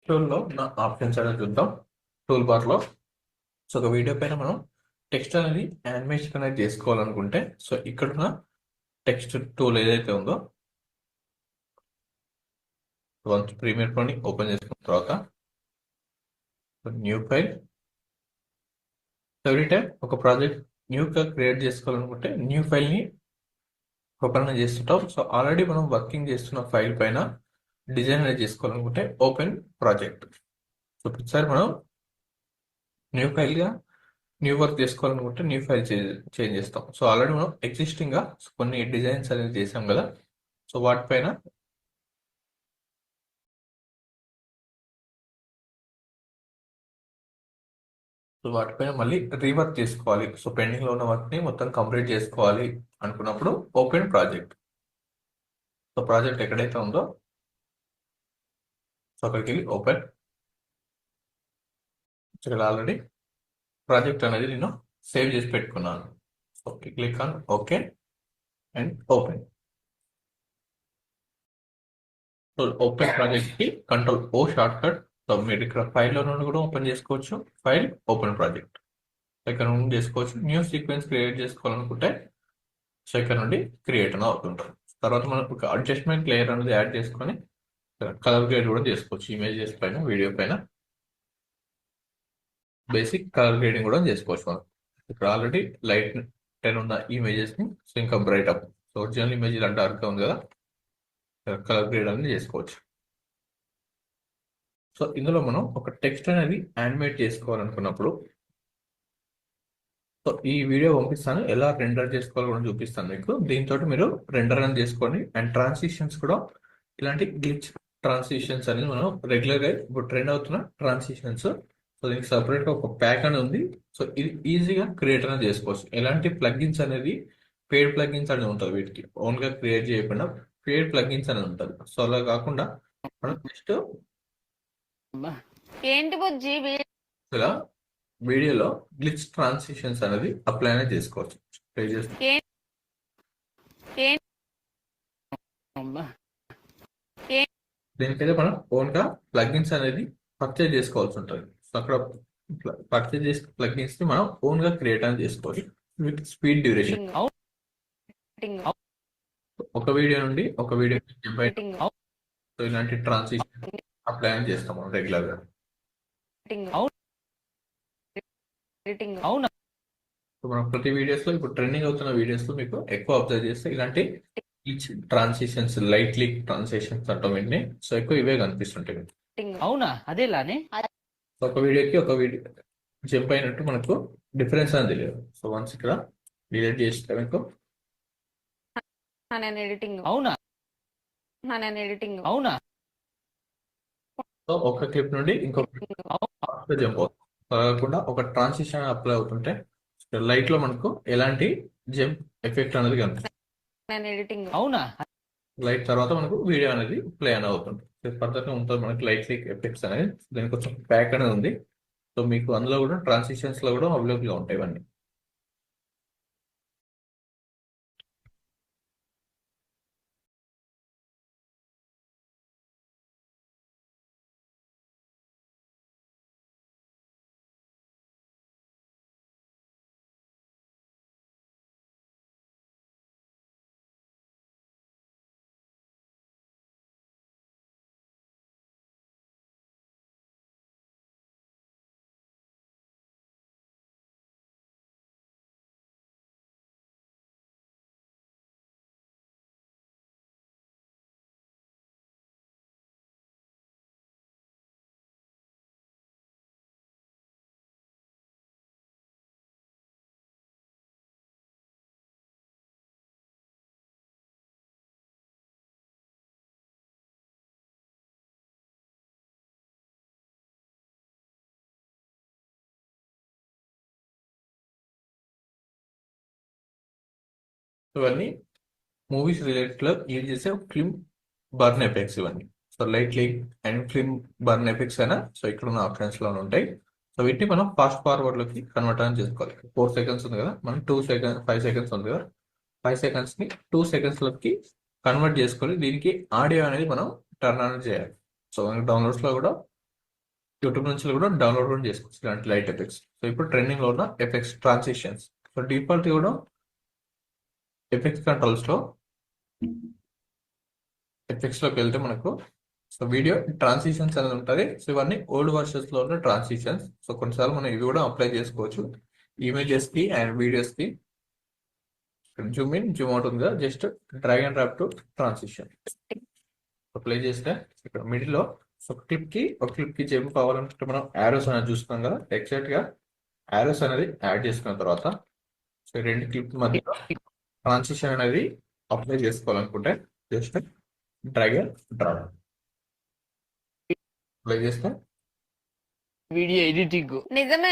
టూల్లో ఉన్న ఆప్షన్స్ అనేది చూద్దాం. టూల్ బార్లో ఒక వీడియో పైన మనం టెక్స్ట్ అనేది యానిమేషన్ అనేది చేసుకోవాలనుకుంటే ఇక్కడున్న టెక్స్ట్ టూల్ ఏదైతే ఉందో వన్స్ ప్రీమియర్ ప్రోని ఓపెన్ చేసుకున్న తర్వాత న్యూ ఫైల్. ఎవ్రీ టైం ఒక ప్రాజెక్ట్ న్యూగా క్రియేట్ చేసుకోవాలనుకుంటే న్యూ ఫైల్ని ఓపెన్ చేస్తుంటాం. ఆల్రెడీ మనం వర్కింగ్ చేస్తున్న ఫైల్ పైన డిజైన్ అనేది చేసుకోవాలనుకుంటే ఓపెన్ ప్రాజెక్ట్. ప్రతిసారి మనం న్యూ ఫైల్గా న్యూ వర్క్ చేసుకోవాలనుకుంటే న్యూ ఫైల్ చేంజ్ చేస్తాం. ఆల్రెడీ మనం ఎగ్జిస్టింగ్గా కొన్ని డిజైన్స్ అనేది చేసాం కదా. వాటిపైన మళ్ళీ రీవర్క్ చేసుకోవాలి. పెండింగ్లో ఉన్న వర్క్ని మొత్తం కంప్లీట్ చేసుకోవాలి అనుకున్నప్పుడు ఓపెన్ ప్రాజెక్ట్. ప్రాజెక్ట్ ఎక్కడైతే ఉందో అక్కడికి వెళ్ళి ఓపెన్. ఇక్కడ ఆల్రెడీ ప్రాజెక్ట్ అనేది నేను సేవ్ చేసి పెట్టుకున్నాను. Click on okay and open. Open project కి కంట్రోల్ ఓ షార్ట్ కట్. మీరు ఇక్కడ ఫైల్లో నుండి కూడా ఓపెన్ చేసుకోవచ్చు. ఫైల్ ఓపెన్ ప్రాజెక్ట్ ఇక్కడ నుండి చేసుకోవచ్చు. న్యూ సీక్వెన్స్ క్రియేట్ చేసుకోవాలనుకుంటే ఇక్కడ నుండి క్రియేట్ అని అవుతుంటారు. తర్వాత మనం ఒక అడ్జస్ట్మెంట్ లేయర్ అనేది యాడ్ చేసుకొని కలర్ గ్రేడ్ కూడా చేసుకోవచ్చు. ఇమేజెస్ పైన, వీడియో పైన బేసిక్ కలర్ గ్రేడింగ్ కూడా చేసుకోవచ్చు. మనం ఇక్కడ ఆల్రెడీ లైట్ 10 ఉన్న ఇమేజెస్ ని ఇంకా బ్రైట్ అప్. ఒరిజినల్ ఇమేజ్ ఇలా డార్క్ గా ఉంది కదా, కలర్ గ్రేడ్ అనేది చేసుకోవచ్చు. ఇందులో మనం ఒక టెక్స్ట్ అనేది యానిమేట్ చేసుకోవాలనుకున్నప్పుడు ఈ వీడియో పంపిస్తాను, ఎలా రెండర్ చేసుకోవాలో కూడా చూపిస్తాను మీకు. దీంతో మీరు రెండర్ అని చేసుకోండి. అండ్ ట్రాన్సిషన్స్ కూడా ఇలాంటి గ్లిచ్ ట్రాన్సిషన్స్ అనేది మనం రెగ్యులర్ గా ఇప్పుడు ట్రెండ్ అవుతున్న ట్రాన్సిషన్స్. దీనికి సపరేట్ గా ఒక ప్యాక్ అనేది ఉంది. ఇది ఈజీగా క్రియేట్ అనేది చేసుకోవచ్చు. ఎలాంటి ప్లగ్ఇన్స్ అనేది పేడ్ ప్లగ్ఇన్స్ అనేది ఉంటుంది. వీటికి ఓన్ గా క్రియేట్ చేయకుండా పేడ్ ప్లగ్ఇన్స్ అనేది ఉంటుంది. అలా కాకుండా మనం జస్ట్ ఏంటి బుజ్జి ఇలా వీడియోలో గ్లిచ్ ట్రాన్సిషన్స్ అనేది అప్లై అనేది చేసుకోవచ్చు. దీనికైతే మనం ఓన్ గా ప్లగ్ఇన్స్ అనేది పర్చేజ్ చేసుకోవాల్సి ఉంటుంది. అక్కడ పర్చేజ్ చేసిన ప్లగ్ఇన్స్ ని మనం ఓన్ గా క్రియేట్ అనేది చేసుకోవచ్చు విత్ స్పీడ్ డ్యూరేషన్. ఒక వీడియో నుండి ఒక వీడియో ఇలాంటి ట్రాన్సిషన్ అప్లై అని చేస్తాం మనం రెగ్యులర్ గా. మనం ప్రతి వీడియోస్ లో ఇప్పుడు ట్రెండింగ్ అవుతున్న వీడియోస్ లో మీకు ఎక్కువ అబ్జర్వ్ చేస్తే ఇలాంటి ట్రాన్సిషన్స్, లైట్లీ ట్రాన్సిషన్స్ అంటాం వీటిని. ఎక్కువ ఇవే కనిపిస్తుంటాయి. అవునా, అదేలానే ఒక వీడియోకి ఒక వీడియో జంప్ అయినట్టు మనకు డిఫరెన్స్ అనేది తెలియదు. వన్స్ ఇక్కడ డిలీట్ చేస్తే మీకు అవునా అవునా ఒక క్లిప్ నుండి ఇంకొక జంప్ అవుతుంది. కాకుండా ఒక ట్రాన్సిషన్ అప్లై అవుతుంటే లైట్ లో మనకు ఎలాంటి జంప్ ఎఫెక్ట్ అనేది కనిపిస్తుంది. అవునా లైట్ తర్వాత మనకు వీడియో అనేది ప్లే అనేది అవుతుంది. ఫర్దర్ ఉంటుంది మనకి లైట్ ఎఫెక్ట్స్ అనేది. దీనికి కొంచెం ప్యాక్ అనేది ఉంది. మీకు అందులో కూడా ట్రాన్సిషన్స్ లో కూడా అవైలబుల్ గా ఉంటాయి ఇవన్నీ. ఇవన్నీ మూవీస్ రిలేటెడ్ లో యూజ్ చేసే ఫిల్మ్ బర్న్ ఎఫెక్ట్స్ ఇవన్నీ. Light and film burn effects అయినా ఇక్కడ ఉన్న ఆప్షన్స్ లో ఉంటాయి. వీటిని మనం ఫాస్ట్ ఫార్వర్డ్ లోకి కన్వర్ట్ అని చేసుకోవాలి. 4 seconds ఉంది కదా, మనం 5 seconds ఉంది కదా, 5 seconds ని 2 seconds లోకి కన్వర్ట్ చేసుకొని దీనికి ఆడియో అనేది మనం టర్న్ ఆన్ చేయాలి. డౌన్లోడ్స్ లో కూడా యూట్యూబ్ నుంచి కూడా డౌన్లోడ్ కూడా చేసుకోవచ్చు ఇలాంటి లైట్ ఎఫెక్ట్స్. సో ఇప్పుడు ట్రెండింగ్ లో ఉన్న ఎఫెక్ట్స్ ట్రాన్సిషన్స్. సో డిఫాల్ట్ కూడా ఎఫెక్ట్స్ కంట్రోల్స్ లో ఎఫెక్ట్స్ లోకి వెళ్తే మనకు సో వీడియో ట్రాన్సిషన్స్ అనేది ఉంటుంది. సో ఇవన్నీ ఓల్డ్ వర్షన్స్ లో ఉన్న ట్రాన్సిషన్స్. సో కొన్నిసార్లు మనం ఇవి కూడా అప్లై చేసుకోవచ్చు ఇమేజెస్ కి అండ్ వీడియోస్ కి. జూమ్ ఇన్ జూమ్ అవుట్ ఉంది కదా, just drag and drop to transition apply చేస్తే ఇక్కడ మిడిల్ లో సో ఒక క్లిప్ కి జంప్ కావాలనుకుంటే మనం యారోస్ అనేది చూస్తున్నాం కదా, ఎగ్జాక్ట్ గా యారోస్ అనేది యాడ్ చేసుకున్న తర్వాత సో ఈ రెండు క్లిప్ మధ్య ట్రాన్సిషన్ అనేది అప్లై చేసుకోవాలనుకుంటే just drag and drop apply చేస్తే వీడియో ఎడిటింగ్ నిజమే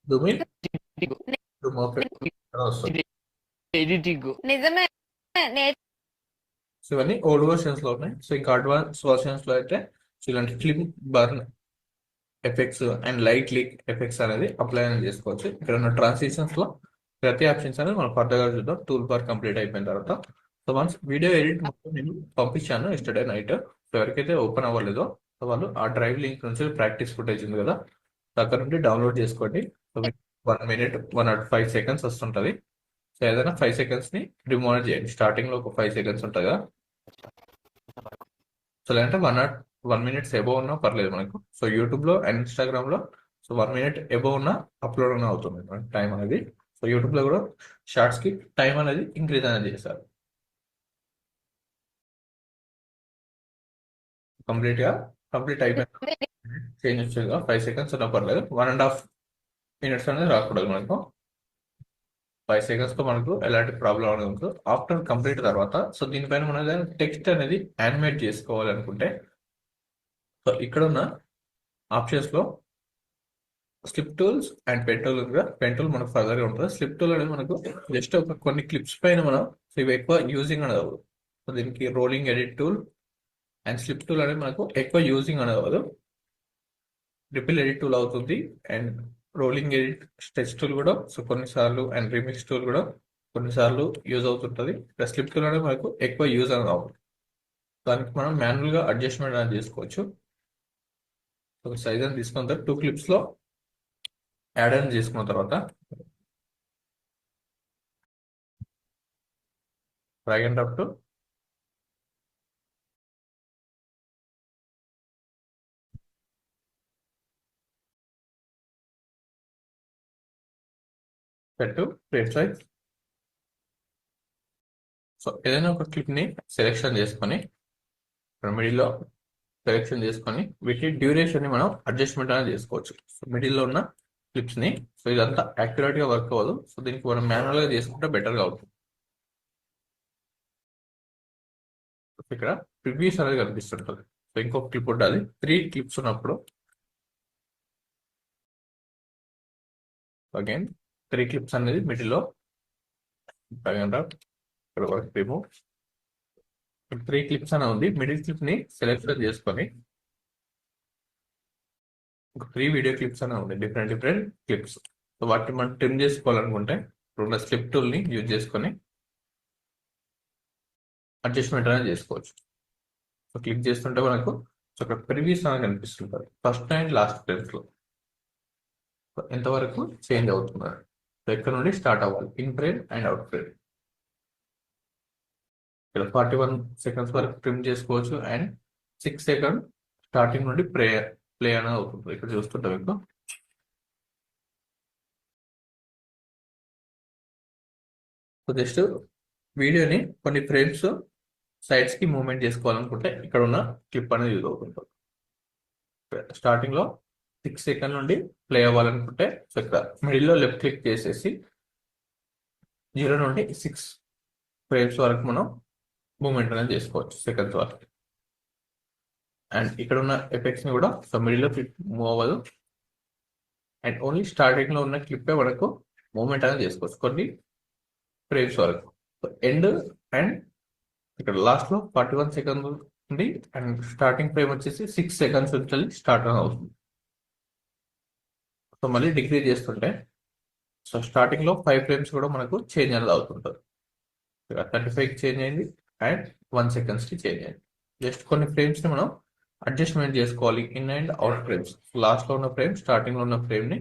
జూమ్ ఇన్ జూమ్ అవుట్ వస్తుంది. ఎడిటింగ్ నిజమే సో ఇవన్నీ ఓల్డ్ వర్షన్స్ లో ఉన్నాయి. సో ఇంకా అడ్వాన్స్ వర్షన్స్ లో అయితే సో ఇలాంటి clip burn effects and light leak effects అనేది అప్లై అనేది చేసుకోవచ్చు. ఇక్కడ ఉన్న ట్రాన్సిషన్స్ లో ప్రతి ఆప్షన్స్ అనేది మనం ఫర్దర్ గా చూద్దాం టూల్ బార్ కంప్లీట్ అయిపోయిన తర్వాత. సో వన్స్ వీడియో ఎడిట్ మొత్తం నేను పంపించాను ఎస్టర్డే నైట్. సో ఎవరికైతే ఓపెన్ అవ్వలేదో సో వాళ్ళు ఆ డ్రైవ్ లింక్ నుంచి ప్రాక్టీస్ ఫుటేజ్ ఉంది కదా, అక్కడ నుండి డౌన్లోడ్ చేసుకోండి. సో మీకు 1 minute 105 seconds వస్తుంటది. సో ఏదైనా 5 seconds ని రిమూవ్ చేయండి. స్టార్టింగ్ లో ఒక 5 seconds ఉంటుంది కదా, సో లేదంటే 1 minute ఎబో ఉన్నా పర్లేదు మనకు. సో యూట్యూబ్ లో అండ్ ఇన్స్టాగ్రామ్ లో సో 1 minute ఎబో ఉన్నా అప్లోడ్ అన్న అవుతుంది టైం అనేది. సో యూట్యూబ్ లో కూడా షార్ట్స్ కి టైం అనేది ఇంక్రీజ్ అనేది చేశారు. కంప్లీట్ అయిపోయింది. చేంజ్ వచ్చేది 5 seconds ఉన్నా పర్లేదు, 1.5 minutes అనేది రాకూడదు మనకు. 5 seconds తో మనకు ఎలాంటి ప్రాబ్లం అనేది ఉండదు. ఆఫ్టర్ కంప్లీట్ తర్వాత సో దీనిపైన మనం టెక్స్ట్ అనేది యానిమేట్ చేసుకోవాలనుకుంటే సో ఇక్కడ ఉన్న ఆప్షన్స్ లో slip tools and pen tool ఉంది. పెన్ టూల్ మనకు ఫర్దర్ గా ఉంటుంది. స్లిప్ టూల్ అనేది మనకు జస్ట్ ఒక కొన్ని క్లిప్స్ పైన మనం సో ఇవి ఎక్కువ యూజింగ్ అనేది అవ్వదు. సో దీనికి rolling edit tool and slip tool అనేది మనకు ఎక్కువ యూజింగ్ అనేది అవ్వదు. రిపిల్ ఎడిట్ టూల్ అవుతుంది and rolling edit stretch tool కూడా సో కొన్నిసార్లు అండ్ రిమిక్స్ టూల్ కూడా కొన్నిసార్లు యూజ్ అవుతుంటుంది. స్లిప్ టూల్ అనేది మనకు ఎక్కువ యూజ్ అనేది అవ్వదు. దానికి మనం మాన్యువల్ గా అడ్జస్ట్మెంట్ అనేది చేసుకోవచ్చు. ఒక సైజ్ అని తీసుకున్న తర్వాత 2 clips లో యాడ్ అని చేసుకున్న తర్వాత డ్రాగ్ అండ్ డ్రాప్ టు పెట్టు ప్లేట్ సైజ్. సో ఏదైనా ఒక క్లిప్ ని సెలెక్షన్ చేసుకొని మిడిల్లో సెలెక్షన్ చేసుకొని వీటి డ్యూరేషన్ ని మనం అడ్జస్ట్మెంట్ అనేది చేసుకోవచ్చు. సో మిడిల్లో ఉన్న క్లిప్స్ ని సో ఇదంతా యాక్యురేట్ గా వర్క్ అవ్వదు. సో దీనికి మనం మాన్యువల్ గా చేసుకుంటే బెటర్ గా అవుతుంది. ఇక్కడ ప్రివ్యూస్ అనేది కనిపిస్తుంటుంది. సో ఇంకొక క్లిప్ ఉండాలి. 3 clips ఉన్నప్పుడు అగైన్ 3 clips అనేది మిడిల్లో ఇక్కడ వరకు రిమూవ్. 3 clips అనే ఉంది. మిడిల్ క్లిప్ ని సెలెక్షన్ చేసుకొని ఒక 3 వీడియో క్లిప్స్ అనే ఉంది, డిఫరెంట్ క్లిప్స్. సో వాటిని మనం ట్రిమ్ చేసుకోవాలనుకుంటే ఇప్పుడు స్లిప్ టూల్ ని యూజ్ చేసుకొని అడ్జస్ట్మెంట్ అనేది చేసుకోవచ్చు. సో క్లిక్ చేస్తుంటే మనకు సో అక్కడ ప్రివ్యూస్ అనేది కనిపిస్తుంటుంది ఫస్ట్ అండ్ లాస్ట్ ఫ్రేమ్స్ లో. సో ఎంతవరకు చేంజ్ అవుతుంది, సో ఎక్కడ నుండి స్టార్ట్ అవ్వాలి, in frame and out frame. ఇక్కడ 41 seconds వరకు ట్రిమ్ చేసుకోవచ్చు అండ్ 6 seconds స్టార్టింగ్ నుండి ప్లే అనేది అవుతుంది. ఇక్కడ చూస్తుంటాం మీకు సో జస్ట్ వీడియోని కొన్ని ఫ్రేమ్స్ సైడ్స్ కి మూవ్మెంట్ చేసుకోవాలనుకుంటే ఇక్కడ ఉన్న క్లిప్ అనేది యూజ్ అవుతుంటుంది. స్టార్టింగ్ లో 6 seconds నుండి ప్లే అవ్వాలనుకుంటే సో ఇక్కడ మిడిల్లో లెఫ్ట్ క్లిక్ చేసేసి 0 నుండి 6 frames వరకు మనం మూవ్మెంట్ అనేది చేసుకోవచ్చు సెకండ్స్ వరకు. అండ్ ఇక్కడ ఉన్న ఎఫెక్ట్స్ ని కూడా సో మిడిల్ లో మూవ్ అవ్వదు అండ్ ఓన్లీ స్టార్టింగ్ లో ఉన్న క్లిప్ మనకు మూవ్మెంట్ అనేది చేసుకోవచ్చు కొన్ని ఫ్రేమ్స్ వరకు. సో ఎండ్ అండ్ ఇక్కడ లాస్ట్ లో 41 seconds ఉంది అండ్ స్టార్టింగ్ ఫ్రేమ్ వచ్చేసి 6 seconds నుంచి స్టార్ట్ అవుతుంది. సో మళ్ళీ డిగ్రీ చేస్తుంటే సో స్టార్టింగ్ లో 5 frames కూడా మనకు చేంజ్ అనేది అవుతుంటుంది. 35 చేంజ్ అయింది అండ్ 1 seconds కి చేంజ్ అయింది. జస్ట్ కొన్ని ఫ్రేమ్స్ ని మనం అడ్జస్ట్మెంట్ చేసుకోవాలి in and out frames. Last లో ఉన్న ఫ్రేమ్, స్టార్టింగ్ లో ఉన్న ఫ్రేమ్ ని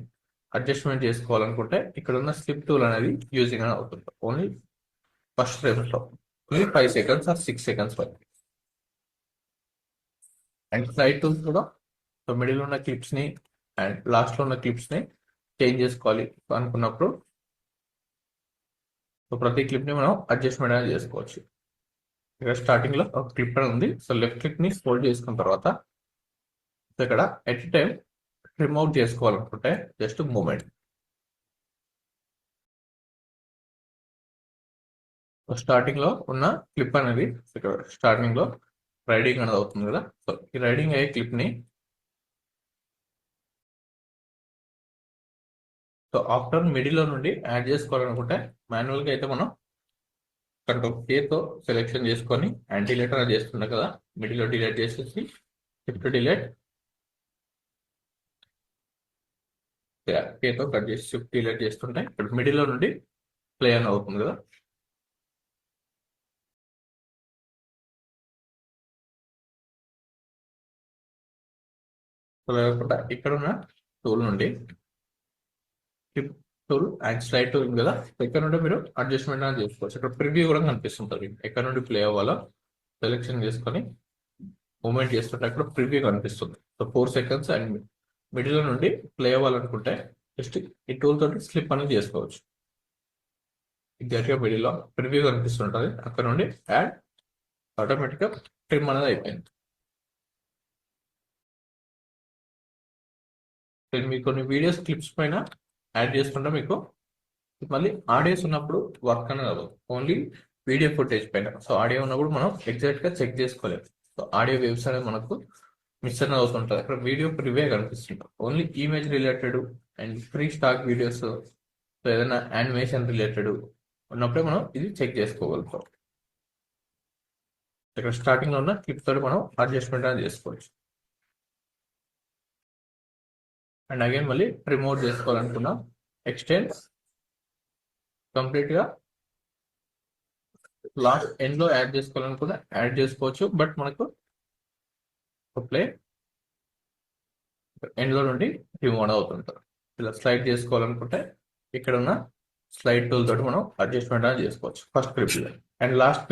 అడ్జస్ట్మెంట్ చేసుకోవాలనుకుంటే ఇక్కడ ఉన్న స్లిప్ టూల్ అనేది యూజింగ్ అని అవుతుంది. ఓన్లీ ఫస్ట్ ఫ్రేమ్ లో ఓన్లీ 5 సెకండ్స్ ఆర్ 6 సెకండ్స్ వరకు. అండ్ స్లైడ్ టూల్స్ కూడా సో మిడిల్ ఉన్న క్లిప్స్ ని అండ్ లాస్ట్ లో ఉన్న క్లిప్స్ ని చేంజ్ చేసుకోవాలి అనుకున్నప్పుడు సో ప్రతి క్లిప్ ని మనం అడ్జస్ట్మెంట్ అనేది చేసుకోవచ్చు. ఇక్కడ స్టార్టింగ్ లో ఒక క్లిప్ అని ఉంది. సో లెఫ్ట్ క్లిక్ ని హోల్డ్ చేసుకున్న తర్వాత సో ఇక్కడ ఎట్ టైం రిమూవ్ చేసుకోవాలనుకుంటే జస్ట్ మూమెంట్. స్టార్టింగ్ లో ఉన్న క్లిప్ అనేది ఇక్కడ స్టార్టింగ్ లో రైడింగ్ అనేది అవుతుంది కదా. సో ఈ రైడింగ్ అయ్యే క్లిప్ ని సో ఆఫ్టర్ మిడిల్ లో నుండి యాడ్ చేసుకోవాలనుకుంటే మాన్యువల్ గా అయితే మనం కంట్రోల్ K తో సెలెక్షన్ చేసుకొని అండ్ డిలీట్ అనేది చేస్తున్నాం కదా. మిడిల్ లో డిలీట్ చేసేసి షిఫ్ట్ డిలీట్ K తో కట్ చేసి షిఫ్ట్ డిలీట్ చేస్తుంటే ఇక్కడ మిడిల్ లో నుండి ప్లే అని అవుతుంది కదా. సో లేకుండా ఇక్కడ ఉన్న టూల్ నుండి clip tool and slide tool ఉంది కదా. ఇక్కడ నుండి మీరు అడ్జస్ట్మెంట్ అనేది చేసుకోవచ్చు. ఇక్కడ ప్రివ్యూ కూడా కనిపిస్తుంటుంది. ఎక్కడ నుండి ప్లే అవ్వాలో సెలెక్షన్ చేసుకొని మూమెంట్ చేస్తుంటే అక్కడ ప్రివ్యూ కనిపిస్తుంది. సో 4 సెకండ్స్ అండ్ మిడిల్ నుండి ప్లే అవ్వాలనుకుంటే జస్ట్ ఈ టూల్ తోటి స్లిప్ అనేది చేసుకోవచ్చు. ఎగ్జాక్ట్గా మిడిల్లో ప్రివ్యూ కనిపిస్తుంటుంది. అక్కడ నుండి యాడ్ ఆటోమేటిక్గా ట్రిమ్ అనేది అయిపోయింది. మీకు కొన్ని వీడియోస్ క్లిప్స్ పైన యాడ్ చేసుకుంటే మీకు మళ్ళీ ఆడియోస్ ఉన్నప్పుడు వర్క్ అనేది అవ్వదు. ఓన్లీ వీడియో ఫుటేజ్ పైన. సో ఆడియో ఉన్నప్పుడు మనం ఎగ్జాక్ట్ గా చెక్ చేసుకోలేము. సో ఆడియో వేవ్స్ అనేది మనకు మిస్ అనేది అవుతుంటుంది. అక్కడ వీడియో ప్రివ్యూ కనిపిస్తుంటుంది. Only image related and free stock videos so ఏదైనా యానిమేషన్ రిలేటెడ్ ఉన్నప్పుడే మనం ఇది చెక్ చేసుకోగలుగుతాం. ఇక్కడ స్టార్టింగ్ లో ఉన్న క్లిప్ తోటి మనం అడ్జస్ట్మెంట్ అనేది చేసుకోవచ్చు. అండ్ అగైన్ మళ్ళీ రిమూవ్ చేసుకోవాలనుకున్నాం ఎక్స్టెండ్ కంప్లీట్ గా లాస్ట్ ఎండ్ లో యాడ్ చేసుకోవాలనుకున్నా యాడ్ చేసుకోవచ్చు. బట్ మనకు ప్లే ఎండ్ లో నుండి రిమూవ్ అవుతుంటారు. ఇలా స్లైడ్ చేసుకోవాలనుకుంటే ఇక్కడ ఉన్న స్లైడ్ టూల్ తోటి మనం అడ్జస్ట్మెంట్ అనేది చేసుకోవచ్చు first clip. And last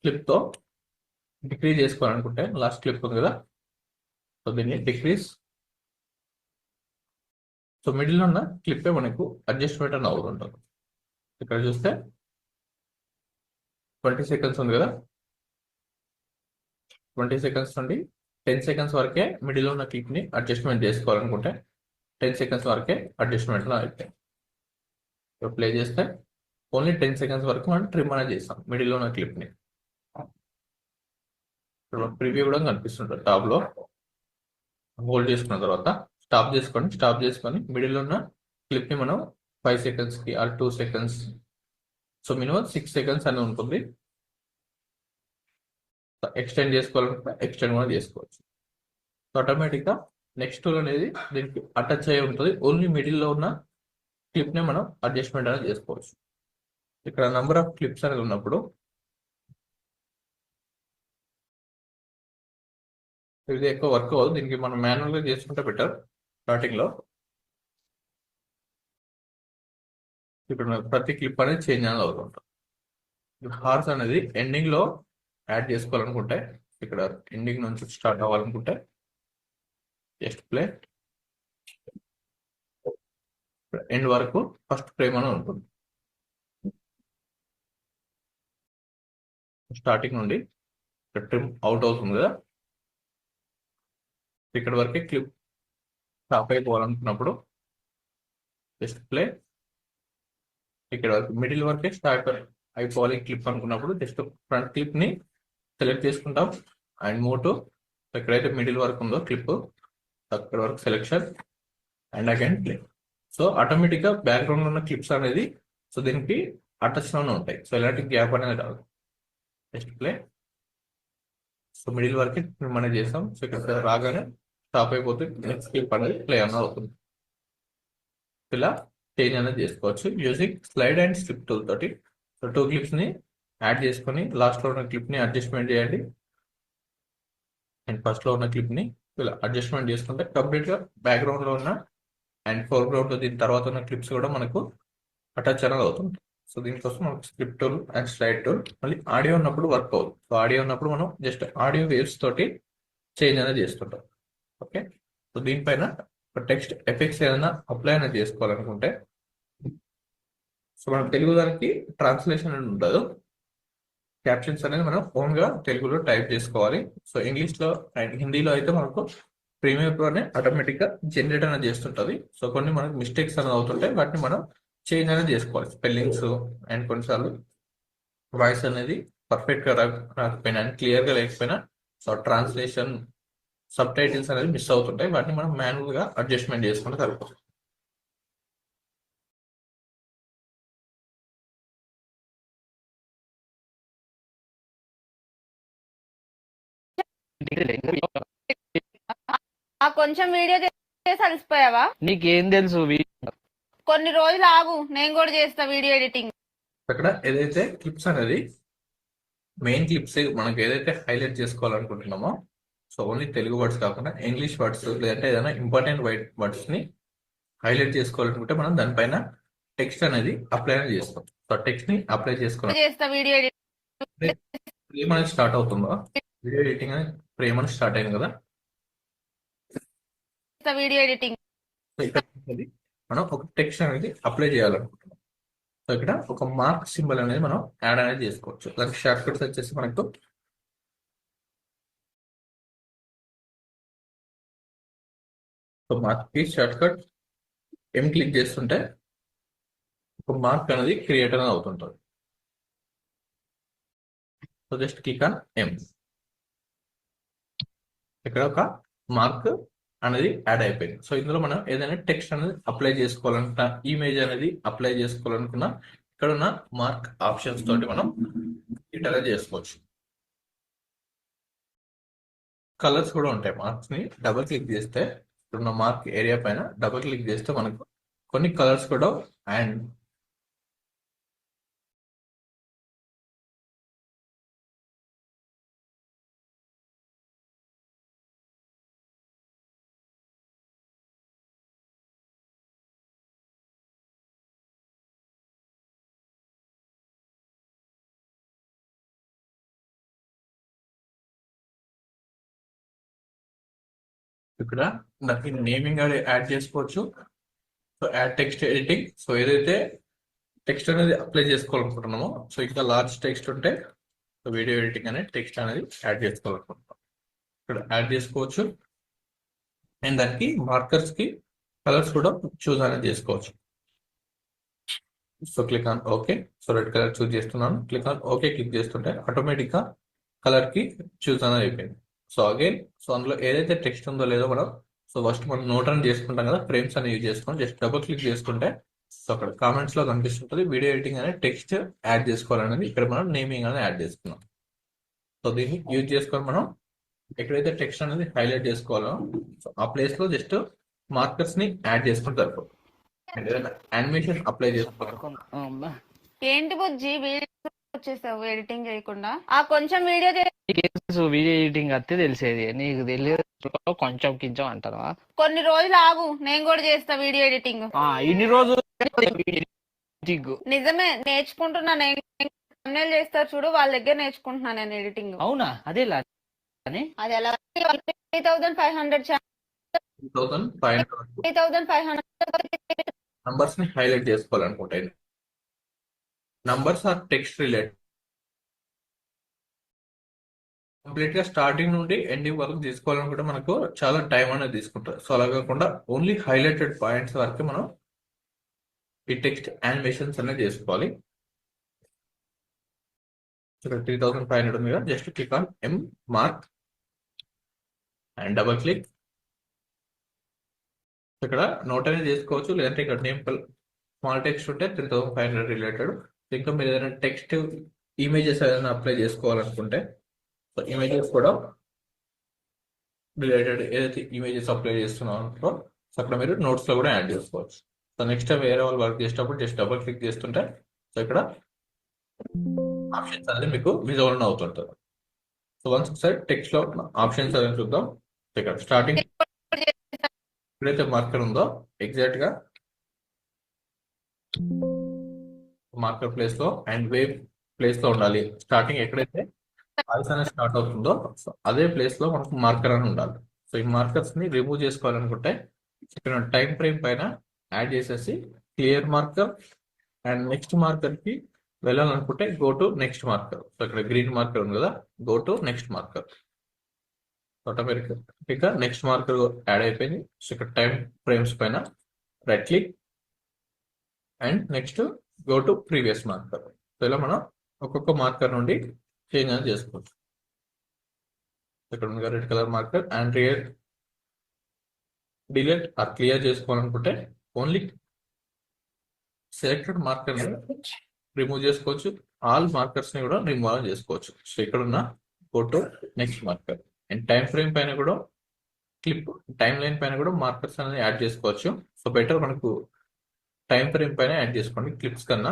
clip తో డిక్రీజ్ చేసుకోవాలనుకుంటే లాస్ట్ క్లిప్ ఉంది కదా. సో దీన్ని డిక్రీజ్. సో మిడిల్ ఉన్న క్లిప్ మనకు అడ్జస్ట్మెంట్ అని అవుతుంటుంది. ఇక్కడ చూస్తే 20 సెకండ్స్ ఉంది కదా. 20 సెకండ్స్ నుండి 10 సెకండ్స్ వరకే మిడిల్ ఉన్న క్లిప్ ని అడ్జస్ట్మెంట్ చేసుకోవాలనుకుంటే 10 సెకండ్స్ వరకే అడ్జస్ట్మెంట్ అయిపోయింది. ప్లే చేస్తే ఓన్లీ 10 సెకండ్స్ వరకు మనం ట్రిమ్ అనేది చేస్తాం మిడిల్ ఉన్న క్లిప్ ని. ప్రివ్యూ కూడా కనిపిస్తుంటుంది. టాప్ లో హోల్డ్ చేసుకున్న తర్వాత స్టాప్ చేసుకొని మిడిల్ ఉన్న క్లిప్ ని మనం 5 సెకండ్స్ కి or 2 seconds so minimum 6 seconds అని ఉంటుంది. ఎక్స్టెండ్ చేసుకోవాలంటే ఎక్స్టెండ్ కూడా చేసుకోవచ్చు. సో ఆటోమేటిక్గా నెక్స్ట్ టూల్ అనేది దీనికి అటాచ్ అయ్యి ఉంటుంది. ఓన్లీ మిడిల్లో ఉన్న క్లిప్నే మనం అడ్జస్ట్మెంట్ అనేది చేసుకోవచ్చు. ఇక్కడ నెంబర్ ఆఫ్ క్లిప్స్ అనేది ఉన్నప్పుడు ఇది ఎక్కువ వర్క్ అవ్వదు. దీనికి మనం మాన్యువల్గా చేసుకుంటే బెటర్. స్టార్టింగ్లో ఇప్పుడు ప్రతి క్లిప్ అనేది చేంజ్ అనేది అవుతుంటాం. హార్స్ అనేది ఎండింగ్ లో యాడ్ చేసుకోవాలనుకుంటే ఇక్కడ ఎండింగ్ నుంచి స్టార్ట్ అవ్వాలనుకుంటే జస్ట్ ప్లే ఎండ్ వరకు ఫస్ట్ ఫ్రేమ్ అని ఉంటుంది. స్టార్టింగ్ నుండి ట్రిమ్ అవుట్ అవుతుంది కదా. ఇక్కడ వరకే క్లిప్ స్టాప్ అయిపోవాలనుకున్నప్పుడు జస్ట్ ప్లే. ఇక్కడ వరకు మిడిల్ వరకే స్టార్ట్ అయిపోవాలి క్లిప్ అనుకున్నప్పుడు జస్ట్ ఫ్రంట్ క్లిప్ ని సెలెక్ట్ చేసుకుంటాం అండ్ మూవ్ టు ఎక్కడైతే మిడిల్ వరకు ఉందో క్లిప్ అక్కడ వరకు selection and again play. So ఆటోమేటిక్గా బ్యాక్గ్రౌండ్ ఉన్న క్లిప్స్ అనేది సో దీనికి అటాచ్ లోనే ఉంటాయి. సో ఎలాంటి గ్యాప్ అనేది రాదు. Just play. సో మిడిల్ వరకు మనం చేస్తాం. సో ఇక్కడ రాగానే స్టాప్ అయిపోతుంది. నెక్స్ట్ క్లిప్ అనేది ప్లే అనేది అవుతుంది. ఇలా చేంజ్ అనేది చేసుకోవచ్చు using slide and slip tool తోటి. సో 2 క్లిప్స్ ని యాడ్ చేసుకొని లాస్ట్ లో ఉన్న క్లిప్ ని అడ్జస్ట్మెంట్ చేయండి. అండ్ ఫస్ట్ లో ఉన్న క్లిప్ ని ఇలా అడ్జస్ట్మెంట్ చేసుకుంటే కంప్లీట్ గా బ్యాక్గ్రౌండ్ లో ఉన్న అండ్ ఫోర్గ్రౌండ్ లో దీని తర్వాత ఉన్న క్లిప్స్ కూడా మనకు అటాచ్ అనేది అవుతుంది. సో దీనికోసం మనకు script tool and slide tool, మళ్ళీ ఆడియో ఉన్నప్పుడు వర్క్ అవుతుంది. సో ఆడియో ఉన్నప్పుడు మనం జస్ట్ ఆడియో వేవ్స్ తోటి చేంజ్ అనేది చేస్తుంటాం. ఓకే, సో దీనిపైన టెక్స్ట్ ఎఫెక్ట్స్ ఏదైనా అప్లై అనేది చేసుకోవాలనుకుంటే, సో మనం తెలుగు దానికి ట్రాన్స్లేషన్ అని ఉండదు. క్యాప్షన్స్ అనేది మనం ఓన్ గా తెలుగులో టైప్ చేసుకోవాలి. సో ఇంగ్లీష్ లో అండ్ హిందీలో అయితే మనకు ప్రీమియర్ ప్రోనే ఆటోమేటిక్ గా జనరేట్ అనేది చేస్తుంటది. సో కొన్ని మనకు మిస్టేక్స్ అనేది అవుతుంటాయి, వాటిని మనం చేంజ్ అనేది చేసుకోవాలి. స్పెల్లింగ్స్ అండ్ కొన్నిసార్లు వాయిస్ అనేది పర్ఫెక్ట్ గా రాకపోయినా క్లియర్ గా లేకపోయినా సో ట్రాన్స్లేషన్ సబ్ టైటిల్స్ అనేది మిస్ అవుతుంటాయి. వాటిని మనం మాన్యువల్ గా అడ్జస్ట్మెంట్ చేసుకుంటే సరిపోతుంది. ఆ కొంచెం వీడియో చేసి అలసిపోయావా? నీకేం తెలుసు కొన్ని రోజులు ఆగు, నేను కూడా చేస్తా వీడియో ఎడిటింగ్. అక్కడ ఏదైతే క్లిప్స్ అనేది మెయిన్ క్లిప్స్ మనకి ఏదైతే హైలైట్ చేసుకోవాలనుకుంటున్నామో, సో ఓన్లీ తెలుగు వర్డ్స్ కాకుండా ఇంగ్లీష్ వర్డ్స్ లేదంటే ఏదైనా ఇంపార్టెంట్ వర్డ్స్ ని హైలైట్ చేసుకోవాలనుకుంటే మనం దానిపైన టెక్స్ట్ అనేది అప్లై అనేది చేస్తాం. సో టెక్స్ట్ ని అప్లై చేసుకోవాలి. చేస్తా వీడియో ఎడిటింగ్. ఫ్రేమ్ అనేది స్టార్ట్ అవుతుందో, వీడియో ఎడిటింగ్ అనేది ఫ్రేమ్ అనేది స్టార్ట్ అయింది కదా. వీడియో ఎడిటింగ్ సో ఇక్కడ అనేది మనం ఒక టెక్స్ట్ అనేది అప్లై చేయాలనుకుంటున్నాం. సో ఇక్కడ ఒక మార్క్ సింబల్ అనేది మనం యాడ్ అనేది చేసుకోవచ్చు. దానికి షార్ట్ కట్స్ వచ్చేసి మనకు మార్క్ కి షార్ట్ కట్ ఎం క్లిక్ చేస్తుంటే ఒక మార్క్ అనేది క్రియేట్ అనేది అవుతుంటుంది. సో జస్ట్ క్లిక్ ఆన్ ఎం. ఇక్కడ ఒక మార్క్ అనేది యాడ్ అయిపోయింది. సో ఇందులో మనం ఏదైనా టెక్స్ట్ అనేది అప్లై చేసుకోవాలనుకున్నా, ఇమేజ్ అనేది అప్లై చేసుకోవాలనుకున్నా, ఇక్కడ ఉన్న మార్క్ ఆప్షన్స్ తోటి మనం ఇటలా చేసుకోవచ్చు. కలర్స్ కూడా ఉంటాయి. మార్క్స్ ని డబుల్ క్లిక్ చేస్తే ఇప్పుడున్న మార్క్ ఏరియా పైన డబుల్ క్లిక్ చేస్తే మనకు కొన్ని కలర్స్ కూడా అండ్ ఇక్కడ దానికి నేమింగ్ అనేది యాడ్ చేసుకోవచ్చు. So add text editing. So ఏదైతే టెక్స్ట్ అనేది అప్లై చేసుకోవాలనుకుంటున్నామో, సో ఇంకా లార్జ్ టెక్స్ట్ ఉంటే వీడియో ఎడిటింగ్ అనేది టెక్స్ట్ అనేది యాడ్ చేసుకోవాలనుకుంటున్నాం, ఇక్కడ యాడ్ చేసుకోవచ్చు. అండ్ దానికి మార్కర్స్ కి కలర్స్ కూడా చూస్ అనేది చేసుకోవచ్చు. So click on okay. So red colour చూస్ చేస్తున్నాను. క్లిక్ ఆన్ ఓకే క్లిక్ చేస్తుంటే ఆటోమేటిక్ గా కలర్ కి చూస్ అనేది అయిపోయింది. సో అగైన్ సో అందులో ఏదైతే టెక్స్ట్ ఉందో లేదో మనం సో ఫస్ట్ మనం నోట్ అని చేసుకుంటాం కదా, ఫ్రేమ్స్ అని యూజ్ చేసుకొని జస్ట్ డబుల్ క్లిక్ చేసుకుంటే సో అక్కడ కామెంట్స్ లో కనిపిస్తుంటుంది వీడియో ఎడిటింగ్ అనేది టెక్స్ట్ యాడ్ చేసుకోవాలనేది. ఇక్కడ మనం నేమింగ్ అనేది యాడ్ చేసుకున్నాం. సో దీన్ని యూజ్ చేసుకొని మనం ఎక్కడైతే టెక్స్ట్ అనేది హైలైట్ చేసుకోవాలో సో ఆ ప్లేస్ లో జస్ట్ మార్కర్స్ ని యాడ్ చేసుకుంటే సరిపోతుంది. అండ్ ఏదైనా యానిమేషన్ అప్లై చేసుకోవాలి. ఏంటి బుజ్జి వీడియో వచ్చేసావు ఎడిటింగ్ చేయకుండా? ఆ కొంచెం వీడియో నీకేం తెలుసు వీడియో ఎడిటింగ్ అత్తే తెలిసేది, నీకు తెలియదు కొంచెం కించం అంటావా? కొన్ని రోజులు ఆగు, నేను కూడా చేస్తా వీడియో ఎడిటింగ్. ఇన్ని రోజులు ఎడిటింగ్ నిజమే, నేర్చుకుంటున్నా. నేను thumbnail చేస్తారు చూడు, వాళ్ళ దగ్గర నేర్చుకుంటున్నా నేను ఎడిటింగ్. అవునా? అదే అది ఎలా 3,500 నంబర్స్ ని హైలైట్ చేసుకోవాలనుకుంటే numbers or text related complete గా స్టార్టింగ్ నుండి ఎండింగ్ వరకు తీసుకోవాలనుకుంటే మనకు చాలా టైం అనేది తీసుకుంటుంది. సో అలా కాకుండా ఓన్లీ హైలైటెడ్ పాయింట్స్ వరకు మనం ఈ టెక్స్ట్ యానిమేషన్స్ అనేది చేసుకోవాలి. ఇక్కడ 3,500 ఉంది కదా, just click on M mark and double click. ఇక్కడ నోట్ అనేది చేసుకోవచ్చు, లేదంటే ఇక్కడ నేమ్ స్మాల్ టెక్స్ట్ ఉంటే 3,500 రిలేటెడ్. ఇంకా మీరు ఏదైనా టెక్స్ట్ ఇమేజెస్ ఏదైనా అప్లై చేసుకోవాలనుకుంటే సో ఇమేజెస్ కూడా రిలేటెడ్ ఏదైతే ఇమేజెస్ అప్లై చేస్తున్నారో సో అక్కడ మీరు నోట్స్ లో కూడా యాడ్ చేసుకోవచ్చు. సో నెక్స్ట్ టైం వేరే వాళ్ళు వర్క్ చేసేటప్పుడు జస్ట్ డబుల్ క్లిక్ చేస్తుంటే సో ఇక్కడ ఆప్షన్స్ అనేది మీకు విజువల్ అవుతుంటుంది. సో వన్స్ ఒకసారి టెక్స్ట్ లో ఆప్షన్స్ అనేది చూద్దాం. ఇక్కడ స్టార్టింగ్ ఎక్కడైతే మార్కర్ ఉందో ఎగ్జాక్ట్ గా మార్కర్ ప్లేస్ లో అండ్ వేవ్ ప్లేస్ లో ఉండాలి. స్టార్టింగ్ ఎక్కడైతే వాయిస్ అనేది స్టార్ట్ అవుతుందో సో అదే ప్లేస్ లో మనకు మార్కర్ అని ఉండాలి. సో ఈ మార్కర్స్ ని రిమూవ్ చేసుకోవాలనుకుంటే ఇక్కడ టైం ఫ్రేమ్ పైన యాడ్ చేసేసి clear marker and next marker కి వెళ్ళాలనుకుంటే go to next marker. So ఇక్కడ గ్రీన్ మార్కర్ ఉంది కదా, గో టు నెక్స్ట్ మార్కర్. ఆటోమేటిక్గా నెక్స్ట్ మార్కర్ యాడ్ అయిపోయింది. సో ఇక్కడ టైం ఫ్రేమ్స్ పైన right click and next go to previous marker. So ఇలా మనం ఒక్కొక్క మార్కర్ నుండి చేంజ్ అనేది చేసుకోవచ్చు. ఇక్కడ ఉంది red colour marker and delete or clear చేసుకోవాలనుకుంటే ఓన్లీ సెలెక్టెడ్ మార్కర్ ని రిమూవ్ చేసుకోవచ్చు. ఆల్ మార్కర్స్ ని కూడా రిమూవ్ చేసుకోవచ్చు. సో ఇక్కడ ఉన్న go to next marker and time frame పైన కూడా క్లిప్ టైం లైన్ పైన కూడా మార్కర్స్ అనేది యాడ్ చేసుకోవచ్చు. సో బెటర్ మనకు టైం ఫ్రేమ్ పైన యాడ్ చేసుకోండి క్లిప్స్ కన్నా.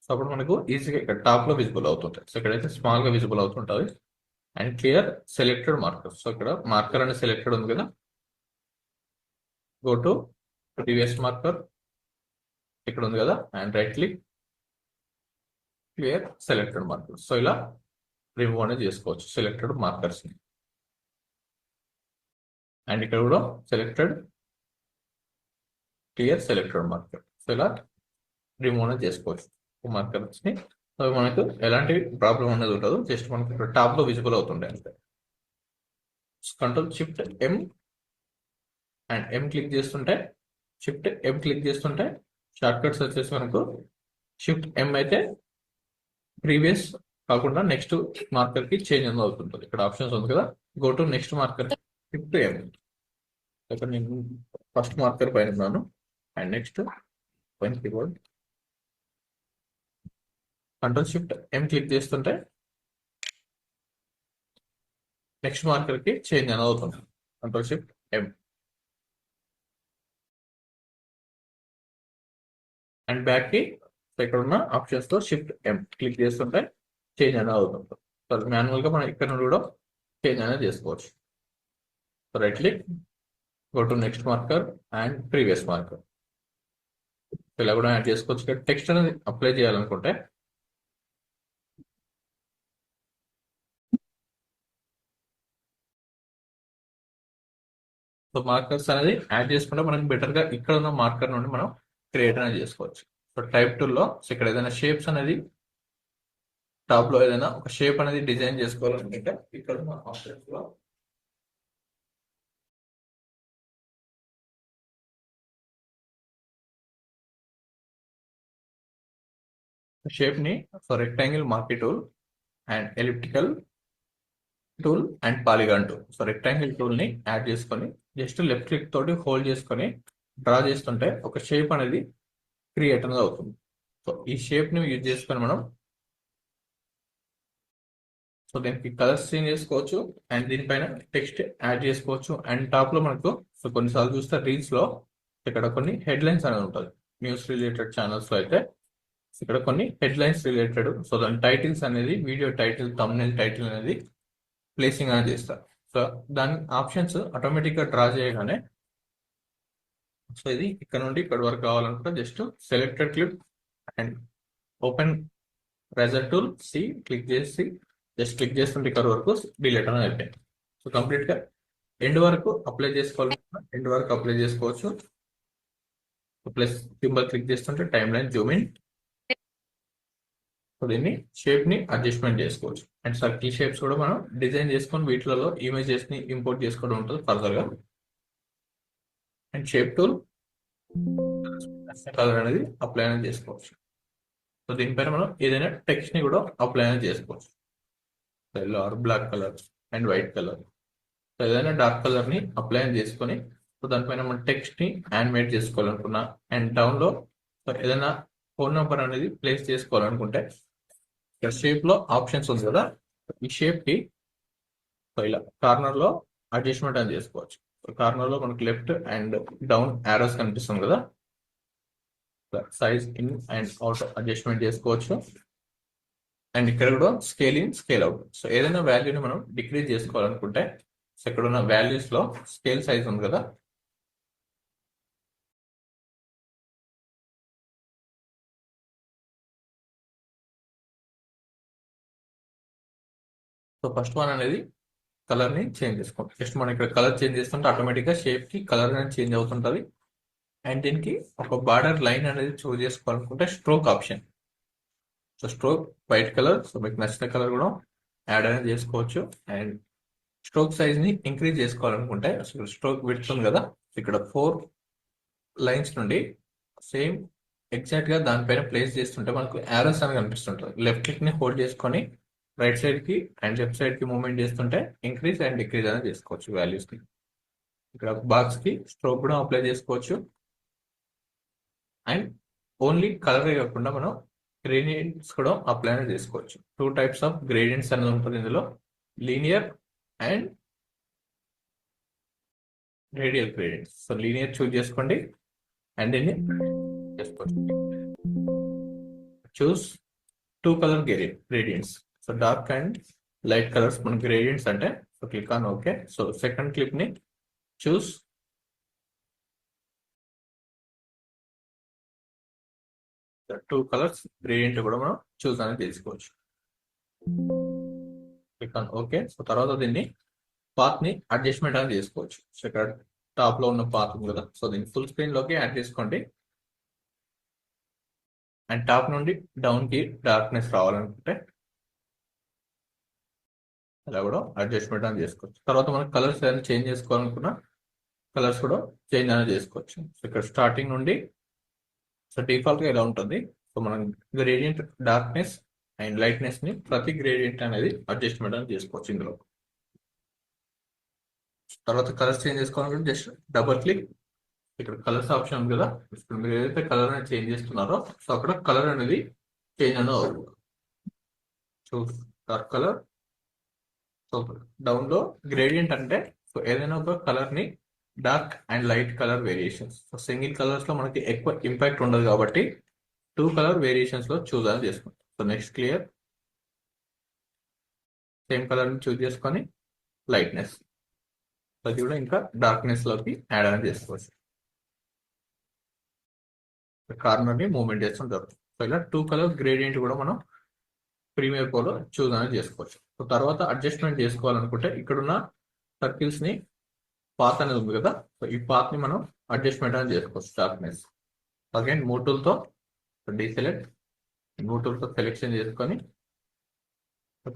సో అప్పుడు మనకు ఈజీగా ఇక్కడ టాప్ లో విజిబుల్ అవుతుంటాయి. సో ఇక్కడైతే స్మాల్ గా విజిబుల్ అవుతుంటుంది. And clear selected marker. So ఇక్కడ మార్కర్ అనేది సెలెక్టెడ్ ఉంది కదా, గో టు ప్రీవియస్ మార్కర్ ఇక్కడ ఉంది కదా and right click clear selected marker. So ఇలా రిమూవ్ అనేది చేసుకోవచ్చు సెలెక్టెడ్ మార్కర్స్ ని. అండ్ ఇక్కడ కూడా selected clear selected marker. So ఇలా రిమూవ్ అనేది చేసుకోవచ్చు మార్కర్స్ ని. సో మనకు ఎలాంటి ప్రాబ్లం అనేది ఉండదు. జస్ట్ మనకు ఇక్కడ టాప్ లో విజిబుల్ అవుతుండే అంతే. Control shift M and M click చేస్తుంటే షిఫ్ట్ ఎం క్లిక్ చేస్తుంటే షార్ట్ కట్స్ వచ్చేసి మనకు షిఫ్ట్ ఎం అయితే ప్రీవియస్ కాకుండా నెక్స్ట్ మార్కర్ కి చేంజ్ అనేది అవుతుంటుంది. ఇక్కడ ఆప్షన్స్ ఉంది కదా, go to next marker shift M. ఇక్కడ నేను ఫస్ట్ మార్కర్ పైన ఉన్నాను అండ్ నెక్స్ట్ పైన keyboard control shift M click చేస్తుంటే నెక్స్ట్ మార్కర్ కి చేంజ్ అనేది అవుతుంది. Control shift M and back కి ఇక్కడ ఉన్న ఆప్షన్స్ తో షిఫ్ట్ ఎం క్లిక్ చేస్తుంటే చేంజ్ అనేది అవుతుంది. సో మాన్యువల్ గా మనం ఇక్కడ నుండి కూడా చేంజ్ అనేది చేసుకోవచ్చు. So right click go to next marker and previous marker. ఇలా కూడా యాడ్ చేసుకోవచ్చు. ఇక్కడ టెక్స్ట్ అనేది అప్లై చేయాలనుకుంటే సో మార్కర్స్ అనేది యాడ్ చేసుకుంటే మనకి బెటర్ గా ఇక్కడ ఉన్న మార్కర్ నుండి మనం క్రియేట్ అనేది చేసుకోవచ్చు. సో టైప్ టూల్లో ఇక్కడ ఏదైనా షేప్స్ అనేది టాప్ లో ఏదైనా ఒక షేప్ అనేది డిజైన్ చేసుకోవాలనుకుంటే ఇక్కడ ఉన్న ఆప్షన్స్ లో షేప్ ని so rectangle marquee tool and elliptical tool and polygon tool. So rectangle tool ని యాడ్ చేసుకొని జస్ట్ లెఫ్ట్ క్లిక్ తోటి హోల్డ్ చేసుకొని డ్రా చేస్తుంటే ఒక షేప్ అనేది క్రియేట్ అనేది అవుతుంది. సో ఈ షేప్ ని యూజ్ చేసుకొని మనం సో దీనికి కలర్స్ చేంజ్ చేసుకోవచ్చు అండ్ దీనిపైన టెక్స్ట్ యాడ్ చేసుకోవచ్చు. అండ్ టాప్ లో మనకు సో కొన్నిసార్లు చూస్తే రీల్స్ లో ఇక్కడ కొన్ని హెడ్ లైన్స్ అనేది ఉంటుంది. న్యూస్ రిలేటెడ్ ఛానల్స్ లో అయితే ఇక్కడ కొన్ని హెడ్ లైన్స్ రిలేటెడ్ సో దాని టైటిల్స్ అనేది వీడియో టైటిల్ థంబ్నెయిల్ టైటిల్ అనేది ప్లేసింగ్ అనేది చేస్తారు. సో దాని ఆప్షన్స్ ఆటోమేటిక్ గా డ్రా చేయగానే సో ఇది ఇక్కడ నుండి ఇక్కడ వరకు కావాలనుకుంటే just selected clip and open eraser tool సి క్లిక్ చేసి జస్ట్ క్లిక్ చేస్తుంటే ఇక్కడ వరకు డిలీట్ అనేది అయిపోయింది. సో కంప్లీట్ గా ఎండ్ వరకు అప్లై చేసుకోవాలనుకుంటే ఎండ్ వరకు అప్లై చేసుకోవచ్చు. ప్లస్ సింబల్ క్లిక్ చేస్తుంటే timeline zoom in. So దీన్ని షేప్ ని అడ్జస్ట్మెంట్ చేసుకోవచ్చు. అండ్ సర్కిల్ షేప్స్ కూడా మనం డిజైన్ చేసుకొని వీటిలలో ఇమేజెస్ ని ఇంపోర్ట్ చేసుకోవడం ఉంటుంది ఫర్దర్ గా. అండ్ షేప్ టూల్ కలర్ అనేది అప్లై అనేది చేసుకోవచ్చు. సో దీనిపైన మనం ఏదైనా టెక్స్ట్ ని కూడా అప్లై అనేది చేసుకోవచ్చు. Yellow or black colour and white colour. So ఏదైనా డార్క్ కలర్ ని అప్లై చేసుకొని సో దానిపైన మనం టెక్స్ట్ ని యానిమేట్ చేసుకోవాలనుకున్నా అండ్ డౌన్ లో ఏదైనా ఫోన్ నెంబర్ అనేది ప్లేస్ చేసుకోవాలనుకుంటే ఇక్కడ షేప్ లో ఆప్షన్స్ ఉంది కదా, ఈ షేప్ కి సో ఇలా కార్నర్ లో అడ్జస్ట్మెంట్ అని చేసుకోవచ్చు. కార్నర్ లో మనకి లెఫ్ట్ అండ్ డౌన్ యారోస్ కనిపిస్తుంది కదా, size in and out adjustment చేసుకోవచ్చు. అండ్ ఇక్కడ కూడా scale in scale out. So ఏదైనా వాల్యూని మనం డిక్రీజ్ చేసుకోవాలనుకుంటే, సో ఇక్కడ ఉన్న వాల్యూస్ లో స్కేల్ సైజ్ ఉంది కదా, సో ఫస్ట్ వన్ అనేది కలర్ ని చేంజ్ చేసుకోండి. జస్ట్ మనం ఇక్కడ కలర్ చేంజ్ చేస్తుంటే ఆటోమేటిక్ గా షేప్ కి కలర్ అనేది చేంజ్ అవుతుంటది. అండ్ దీనికి ఒక బార్డర్ లైన్ అనేది చూస్ చేసుకోవాలనుకుంటే stroke option. So stroke white colour, so మీకు నచ్చిన కలర్ కూడా యాడ్ అనేది చేసుకోవచ్చు. అండ్ స్ట్రోక్ సైజ్ ని ఇంక్రీజ్ చేసుకోవాలనుకుంటే అసలు స్ట్రోక్ విడ్త్ ఉంది కదా, ఇక్కడ 4 లైన్స్ నుండి సేమ్ ఎగ్జాక్ట్ గా దానిపైన ప్లేస్ చేస్తుంటే మనకు యారోస్ అని కనిపిస్తుంటుంది. లెఫ్ట్ క్లిక్ ని హోల్డ్ చేసుకొని రైట్ సైడ్ కి అండ్ లెఫ్ట్ సైడ్ కి మూవ్మెంట్ చేస్తుంటే ఇంక్రీజ్ అండ్ డిక్రీజ్ అనేది చేసుకోవచ్చు వాల్యూస్ కి. ఇక్కడ బాక్స్ కి స్ట్రోక్ కూడా అప్లై చేసుకోవచ్చు. అండ్ ఓన్లీ కలర్ కాకుండా మనం గ్రేడియంట్స్ కూడా అప్లై అనేది చేసుకోవచ్చు. 2 టైప్స్ ఆఫ్ గ్రేడియంట్స్ అనేది ఉంటుంది ఇందులో, linear and radial gradients. So linear choose చేసుకోండి అండ్ దీన్ని చేసుకోవచ్చు. Choose 2 colour gradients. So dark and light colours మన గ్రేడియంట్స్ అంటే, so click on okay. So second clip ని చూస్ 2 కలర్స్ గ్రేడియంట్ కూడా మనం చూస్ అనేది తీసుకోవచ్చు. Click on okay. సో తర్వాత దీన్ని పాత్ ని అడ్జస్ట్మెంట్ అనేది చేసుకోవచ్చు. సో ఇక్కడ టాప్ లో ఉన్న పాత్ ఉంది కదా, సో దీన్ని ఫుల్ స్క్రీన్ లోకి యాడ్ చేసుకోండి. అండ్ టాప్ నుండి డౌన్ కి డార్క్నెస్ రావాలనుకుంటే అలా కూడా అడ్జస్ట్మెంట్ అనేది చేసుకోవచ్చు. తర్వాత మనం కలర్స్ ఏదైనా చేంజ్ చేసుకోవాలనుకున్నా కలర్స్ కూడా చేంజ్ అనేది చేసుకోవచ్చు. సో ఇక్కడ స్టార్టింగ్ నుండి సో డిఫాల్ట్ గా ఇలా ఉంటుంది. సో మనం గ్రేడియంట్ డార్క్నెస్ అండ్ లైట్నెస్ ని ప్రతి గ్రేడియంట్ అనేది అడ్జస్ట్మెంట్ అనేది చేసుకోవచ్చు ఇందులో. తర్వాత కలర్స్ చేంజ్ చేసుకోవాలంటే జస్ట్ డబుల్ క్లిక్, ఇక్కడ కలర్స్ ఆప్షన్ ఉంది కదా, ఇప్పుడు మీరు ఏదైతే కలర్ అనేది చేంజ్ చేస్తున్నారో సో అక్కడ కలర్ అనేది చేంజ్ అనేది అవుతుంది. So dark colour, so down లో గ్రేడియంట్ అంటే సో ఏదైనా ఒక కలర్ ని dark and light colour variations. So single colours లో మనకి ఎక్కువ ఇంపాక్ట్ ఉండదు కాబట్టి 2 కలర్ వేరియేషన్స్ లో చూస్ అని చేసుకుంటాం. So next clear, same colour ని చూస్ చేసుకొని లైట్నెస్, అది కూడా ఇంకా డార్క్నెస్ లోకి యాడ్ అనేది చేసుకోవచ్చు. కార్నర్ ని మూవ్మెంట్ చేస్తుంటారు. సో ఇలా 2 కలర్ గ్రేడియంట్ కూడా మనం ప్రీమియర్ ప్రోలో చూస్ అనేది చేసుకోవచ్చు. సో తర్వాత అడ్జస్ట్మెంట్ చేసుకోవాలనుకుంటే ఇక్కడున్న సర్కిల్స్ ని పాత్ అనేది ఉంది కదా, సో ఈ పాత్ ని మనం అడ్జస్ట్మెంట్ అనేది చేసుకోవచ్చు. డార్క్నెస్ అగైన్ మూటూల్తో డీసెలెక్ట్, మూటూల్తో సెలెక్షన్ చేసుకొని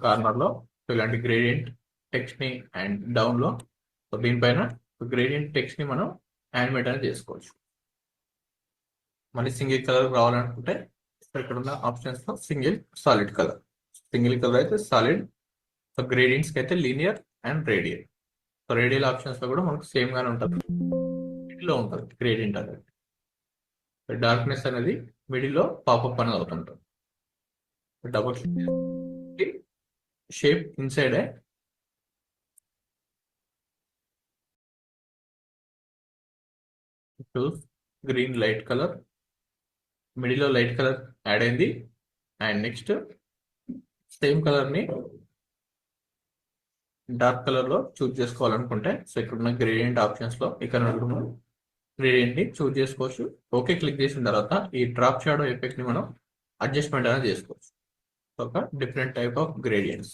కార్నర్ లో ఇలాంటి గ్రేడియంట్ టెక్స్ట్ ని అండ్ డౌన్ లో సో దీనిపైన గ్రేడియంట్ టెక్స్ట్ ని మనం యానిమేట్ అనేది చేసుకోవచ్చు. మళ్ళీ సింగిల్ కలర్ రావాలనుకుంటే ఇక్కడ ఉన్న ఆప్షన్స్ లో single solid colour, single colour అయితే సాలిడ్, సో గ్రేడియంట్స్ కి అయితే linear and radial. So radial options లో కూడా మనకు సేమ్ గానే ఉంటుంది, మిడిల్ లో ఉంటుంది గ్రేడియంట్ అనేది. డార్క్నెస్ అనేది మిడిల్ లో పాపప్ అనేది అవుతుంటుంది. డబుల్ షేప్ ఇన్సైడ్ చూస్ గ్రీన్ లైట్ కలర్, మిడిల్ లో లైట్ కలర్ యాడ్ అయింది. అండ్ నెక్స్ట్ సేమ్ కలర్ ని డార్క్ కలర్ లో చూస్ చేసుకోవాలనుకుంటే సో ఇక్కడ ఉన్న గ్రేడియంట్ ఆప్షన్స్ లో ఇక్కడ గ్రేడియంట్ ని చూస్ చేసుకోవచ్చు. ఓకే క్లిక్ చేసిన తర్వాత ఈ డ్రాప్ షాడో ఎఫెక్ట్ ని మనం అడ్జస్ట్మెంట్ అనేది చేసుకోవచ్చు. సో ఒక different type of gradients.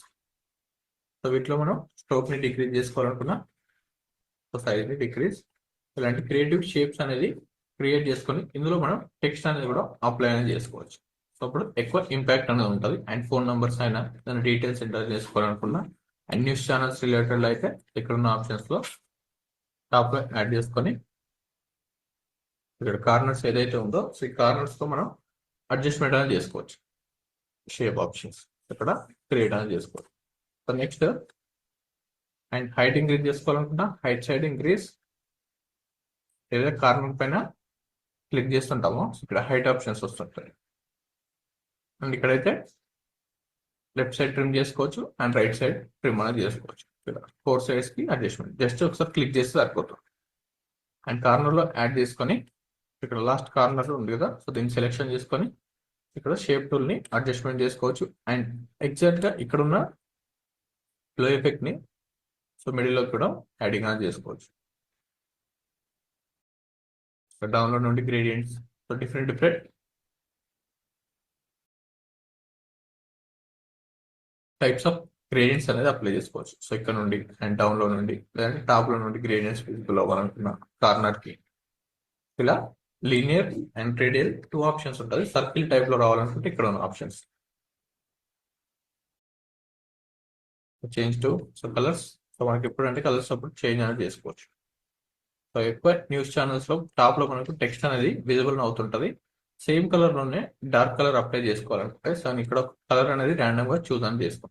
So వీటిలో మనం స్ట్రోక్ ని డిక్రీజ్ చేసుకోవాలనుకున్నా సో సైజ్ ని డిక్రీజ్, ఇలాంటి క్రియేటివ్ షేప్స్ అనేది క్రియేట్ చేసుకొని ఇందులో మనం టెక్స్ట్ అనేది కూడా అప్లై అనేది చేసుకోవచ్చు. సో అప్పుడు ఎక్కువ ఇంపాక్ట్ అనేది ఉంటుంది. అండ్ ఫోన్ నెంబర్స్ అయినా దాని డీటెయిల్స్ ఎంటర్ చేసుకోవాలనుకున్నా అండ్ న్యూస్ ఛానల్స్ రిలేటెడ్ అయితే ఇక్కడ ఉన్న ఆప్షన్స్ లో టాప్ లో యాడ్ చేసుకొని ఇక్కడ కార్నర్స్ ఏదైతే ఉందో సో ఈ కార్నర్స్ తో మనం అడ్జస్ట్మెంట్ అనేది చేసుకోవచ్చు. షేప్ ఆప్షన్స్ ఇక్కడ క్రియేట్ అనేది చేసుకోవచ్చు. So next and height increase చేసుకోవాలనుకుంటా హైట్ సైడ్ ఇంక్రీజ్, ఏదైతే కార్నర్ పైన క్లిక్ చేస్తుంటామో ఇక్కడ హైట్ ఆప్షన్స్ వస్తుంటాయి. అండ్ ఇక్కడైతే లెఫ్ట్ సైడ్ ట్రిమ్ చేసుకోవచ్చు అండ్ రైట్ సైడ్ ట్రిమ్ అనేది చేసుకోవచ్చు. ఇక్కడ 4 సైడ్స్ కి అడ్జస్ట్మెంట్ జస్ట్ ఒకసారి క్లిక్ చేస్తే సరిపోతుంది. అండ్ కార్నర్ లో యాడ్ చేసుకొని ఇక్కడ లాస్ట్ కార్నర్ ఉంది కదా సో దీన్ని సెలెక్షన్ చేసుకొని ఇక్కడ షేప్ టూల్ ని అడ్జస్ట్మెంట్ చేసుకోవచ్చు అండ్ ఎగ్జాక్ట్ గా ఇక్కడ ఉన్న ఫ్లో ఎఫెక్ట్ ని సో మిడిల్ లో కూడా యాడింగ్ ఆన్ చేసుకోవచ్చు. సో డౌన్లోడ్ నుండి gradients, so different types of gradients అనేది అప్లై చేసుకోవచ్చు. సో ఇక్కడ నుండి అండ్ డౌన్ లో నుండి లేదంటే టాప్ లో నుండి గ్రేడియంట్స్ విజిబుల్ అవ్వాలనుకున్న కార్నర్ కి ఇలా లీనియర్ అండ్ రేడియల్ 2 ఆప్షన్స్ ఉంటుంది. సర్కిల్ టైప్ లో రావాలనుకుంటే ఇక్కడ ఉన్న options change to so colours. So మనకి ఎప్పుడంటే కలర్స్ అప్పుడు చేంజ్ అనేది చేసుకోవచ్చు. సో ఎక్కువ న్యూస్ ఛానల్స్ లో టాప్ లో మనకు టెక్స్ట్ అనేది విజిబుల్ అవుతుంటది. సేమ్ కలర్ లోనే డార్క్ కలర్ అప్లై చేసుకోవాలనుకుంటే సో ఇక్కడ ఒక కలర్ అనేది ర్యాండమ్ గా చూస్ అని చేసుకో.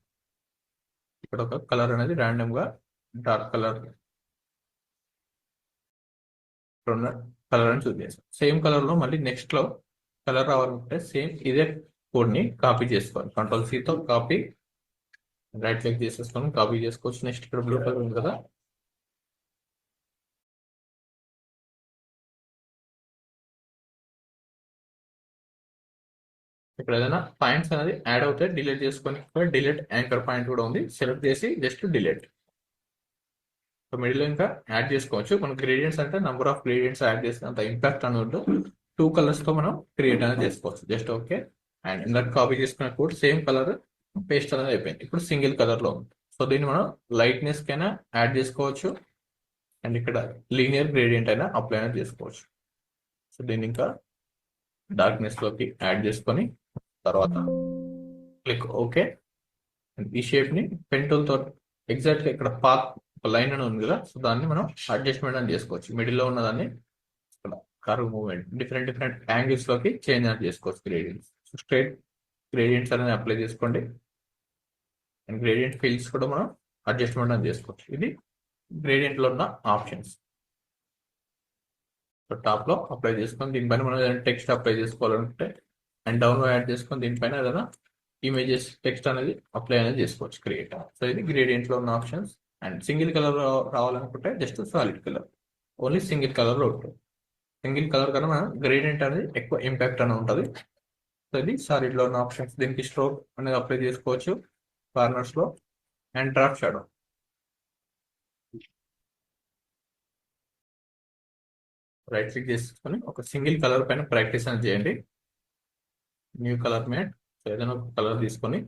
ఇక్కడ ఒక కలర్ అనేది ర్యాండమ్ గా డార్క్ కలర్ ఉన్న కలర్ అని చూస్ చేస్తాం. సేమ్ కలర్ లో మళ్ళీ నెక్స్ట్ లో కలర్ రావాలంటే సేమ్ ఇదే కోడ్ ని కాపీ చేసుకోవాలి. కంట్రోల్ సి తో కాపీ, రైట్ క్లిక్ చేసేసుకొని కాపీ చేసుకోవచ్చు. నెక్స్ట్ ఇక్కడ బ్లూ కలర్ ఉంది కదా, ఇక్కడ ఏదైనా పాయింట్స్ అనేది యాడ్ అవుతాయి డిలీట్ చేసుకొని డిలీట్ యాంకర్ పాయింట్ కూడా ఉంది, సెలెక్ట్ చేసి జస్ట్ డిలీట్. సో మిడిల్ ఇంకా యాడ్ చేసుకోవచ్చు. మన గ్రేడియంట్స్ అంటే నంబర్ ఆఫ్ గ్రేడియంట్స్ యాడ్ చేస్తే అంత ఇంపాక్ట్ అనేది 2 కలర్స్ తో మనం క్రియేట్ అనేది చేసుకోవచ్చు. జస్ట్ ఓకే అండ్ ఇందాక కాపీ చేసుకున్న కోడ్ సేమ్ కలర్ పేస్ట్ అనేది అయిపోయింది. ఇప్పుడు సింగిల్ కలర్ లో ఉంది. సో దీన్ని మనం లైట్నెస్ కైనా యాడ్ చేసుకోవచ్చు అండ్ ఇక్కడ లీనియర్ గ్రేడియంట్ అయినా అప్లై అయినా చేసుకోవచ్చు. సో దీన్ని ఇంకా డార్క్నెస్ లోకి యాడ్ చేసుకొని తర్వాత క్లిక్ ఓకే. ఈ షేప్ ని పెన్ టూల్ తో ఎగ్జాక్ట్ గా ఇక్కడ పాత్ ఒక లైన్ అని ఉంది కదా, సో దాన్ని మనం అడ్జస్ట్మెంట్ అని చేసుకోవచ్చు. మిడిల్ లో ఉన్నదాన్ని ఇక్కడ కర్వ్ మూవ్మెంట్ డిఫరెంట్ యాంగిల్స్ లోకి చేంజ్ అని చేసుకోవచ్చు. గ్రేడియంట్స్ సో స్ట్రైట్ గ్రేడియంట్స్ అనేది అప్లై చేసుకోండి అండ్ గ్రేడియంట్ ఫీల్డ్స్ కూడా మనం అడ్జస్ట్మెంట్ అని చేసుకోవచ్చు. ఇది గ్రేడియంట్ లో ఉన్న ఆప్షన్స్. సో టాప్ లో అప్లై చేసుకొని దీనిపైన మనం ఏదైనా టెక్స్ట్ అప్లై చేసుకోవాలంటే అండ్ డౌన్ లో యాడ్ చేసుకొని దీనిపైన ఏదైనా ఇమేజెస్ టెక్స్ట్ అనేది అప్లై అనేది చేసుకోవచ్చు క్రియేట్. సో ఇది గ్రేడియంట్ లో ఉన్న ఆప్షన్స్. అండ్ సింగిల్ కలర్ రావాలనుకుంటే just solid colour, only single colour లో ఉంటుంది. సింగిల్ కలర్ కన్నా మనం గ్రేడియంట్ అనేది ఎక్కువ ఇంపాక్ట్ అనేది ఉంటుంది. సో ఇది సాలిడ్ లో ఉన్న ఆప్షన్స్. దీనికి స్ట్రోక్ అనేది అప్లై చేసుకోవచ్చు కార్నర్స్ లో and drop shadow. Right click చేసుకొని ఒక సింగిల్ కలర్ పైన ప్రాక్టీస్ అనేది చేయండి. న్యూ కలర్ మేట్, సో ఏదైనా ఒక కలర్ తీసుకొని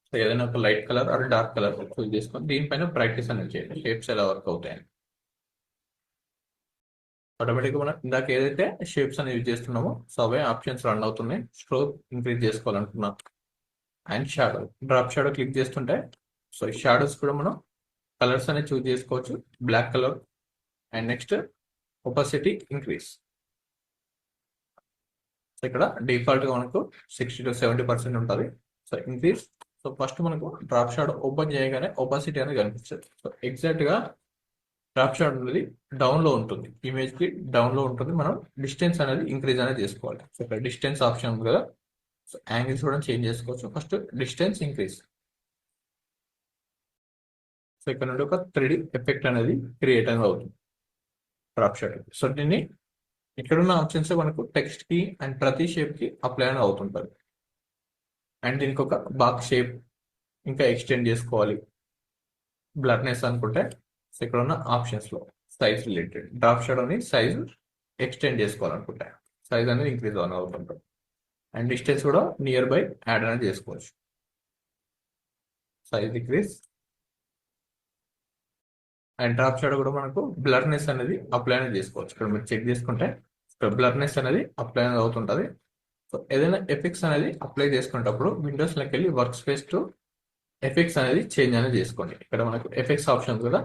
సో ఏదైనా ఒక light colour or dark colour choose చేసుకొని దీనిపైన ప్రాక్టీస్ అనేది చేయండి. షేప్స్ ఎలా వర్క్ అవుతాయని ఆటోమేటిక్గా మనం ఇందాక ఏదైతే షేప్స్ అనేది యూజ్ చేస్తున్నామో సో అవే ఆప్షన్స్ రన్ అవుతున్నాయి. స్ట్రోక్ ఇంక్రీజ్ చేసుకోవాలనుకున్నాం and shadow, drop shadow click చేస్తుంటే సో ఈ షాడోస్ కూడా మనం కలర్స్ అనేది చూస్ చేసుకోవచ్చు. Black colour and next opacity increase. So ఇక్కడ డిఫాల్ట్ గా మనకు 60 to 70% ఉంటుంది. So increase. సో ఫస్ట్ మనకు డ్రాప్ షాడో ఓపెన్ చేయగానే ఒపాసిటీ అనేది కనిపిస్తుంది. సో ఎగ్జాక్ట్ గా డ్రాప్ షాడో అనేది డౌన్ లో ఉంటుంది, ఇమేజ్ కి డౌన్ లో ఉంటుంది. మనం డిస్టెన్స్ అనేది ఇంక్రీజ్ అనేది చేసుకోవాలి. సో ఇక్కడ డిస్టెన్స్ ఆప్షన్ ఉంది కదా, సో యాంగిల్స్ కూడా చేంజ్ చేసుకోవచ్చు. First distance increase. సో ఇక్కడ నుండి ఒక 3D ఎఫెక్ట్ అనేది క్రియేట్ అనేది అవుతుంది డ్రాప్ షాడో. సో దీన్ని ఇక్కడ ఉన్న ఆప్షన్స్ మనకు టెక్స్ట్ కి అండ్ ప్రతి షేప్ కి అప్లై అని అవుతుంటుంది. అండ్ దీనికి ఒక బాక్స్ షేప్ ఇంకా ఎక్స్టెండ్ చేసుకోవాలి బ్లర్నెస్ అనుకుంటే సో ఇక్కడ ఉన్న ఆప్షన్స్ లో సైజ్ రిలేటెడ్ డ్రాప్ షాడోని సైజ్ ఎక్స్టెండ్ చేసుకోవాలనుకుంటే సైజ్ అనేది ఇంక్రీజ్ అని అవుతుంటుంది. అండ్ డిస్టెన్స్ కూడా నియర్ బై యాడ్ అనేది చేసుకోవచ్చు. Size decrease and drop shadow కూడా మనకు బ్లర్నెస్ అనేది అప్లై అనేది చేసుకోవచ్చు. ఇక్కడ మీరు చెక్ చేసుకుంటే ఇక్కడ బ్లర్నెస్ అనేది అప్లై అనేది అవుతుంటుంది. సో ఏదైనా ఎఫెక్ట్స్ అనేది అప్లై చేసుకునేటప్పుడు విండోస్ లోకి వెళ్ళి వర్క్ స్పేస్ టు ఎఫెక్ట్స్ అనేది చేంజ్ అనేది చేసుకోండి. ఇక్కడ మనకు ఎఫెక్ట్స్ ఆప్షన్ కదా,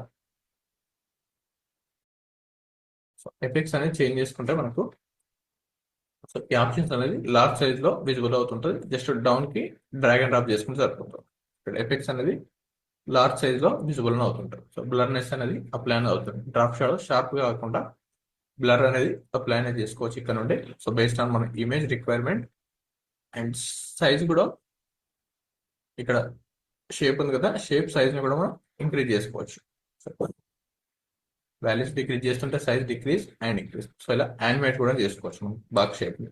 సో ఎఫెక్ట్స్ అనేది చేంజ్ చేసుకుంటే మనకు సో ఈ ఆప్షన్స్ అనేది లార్జ్ సైజ్ లో విజిబుల్ అవుతుంటుంది. జస్ట్ డౌన్ కి డ్రాగ్ అండ్ డ్రాప్ చేసుకుంటే సరిపోతుంది. ఇక్కడ ఎఫెక్ట్స్ అనేది లార్జ్ సైజ్ లో విజిబుల్ అవుతుంటుంది. సో బ్లర్నెస్ అనేది అప్లై అనేది అవుతుంది. డ్రాప్ షాడో షార్ప్ గా కాకుండా బ్లర్ అనేది అప్లై అనేది చేసుకోవచ్చు ఇక్కడ నుండి. సో బేస్డ్ ఆన్ మన ఇమేజ్ రిక్వైర్మెంట్ అండ్ సైజ్ కూడా ఇక్కడ షేప్ ఉంది కదా, షేప్ సైజ్ ని కూడా మనం ఇంక్రీజ్ చేసుకోవచ్చు. వాల్యూస్ డిక్రీజ్ చేస్తుంటే size decrease and increase. So ఇలా యానిమేట్ కూడా చేసుకోవచ్చు మనం బాక్స్ షేప్ ని.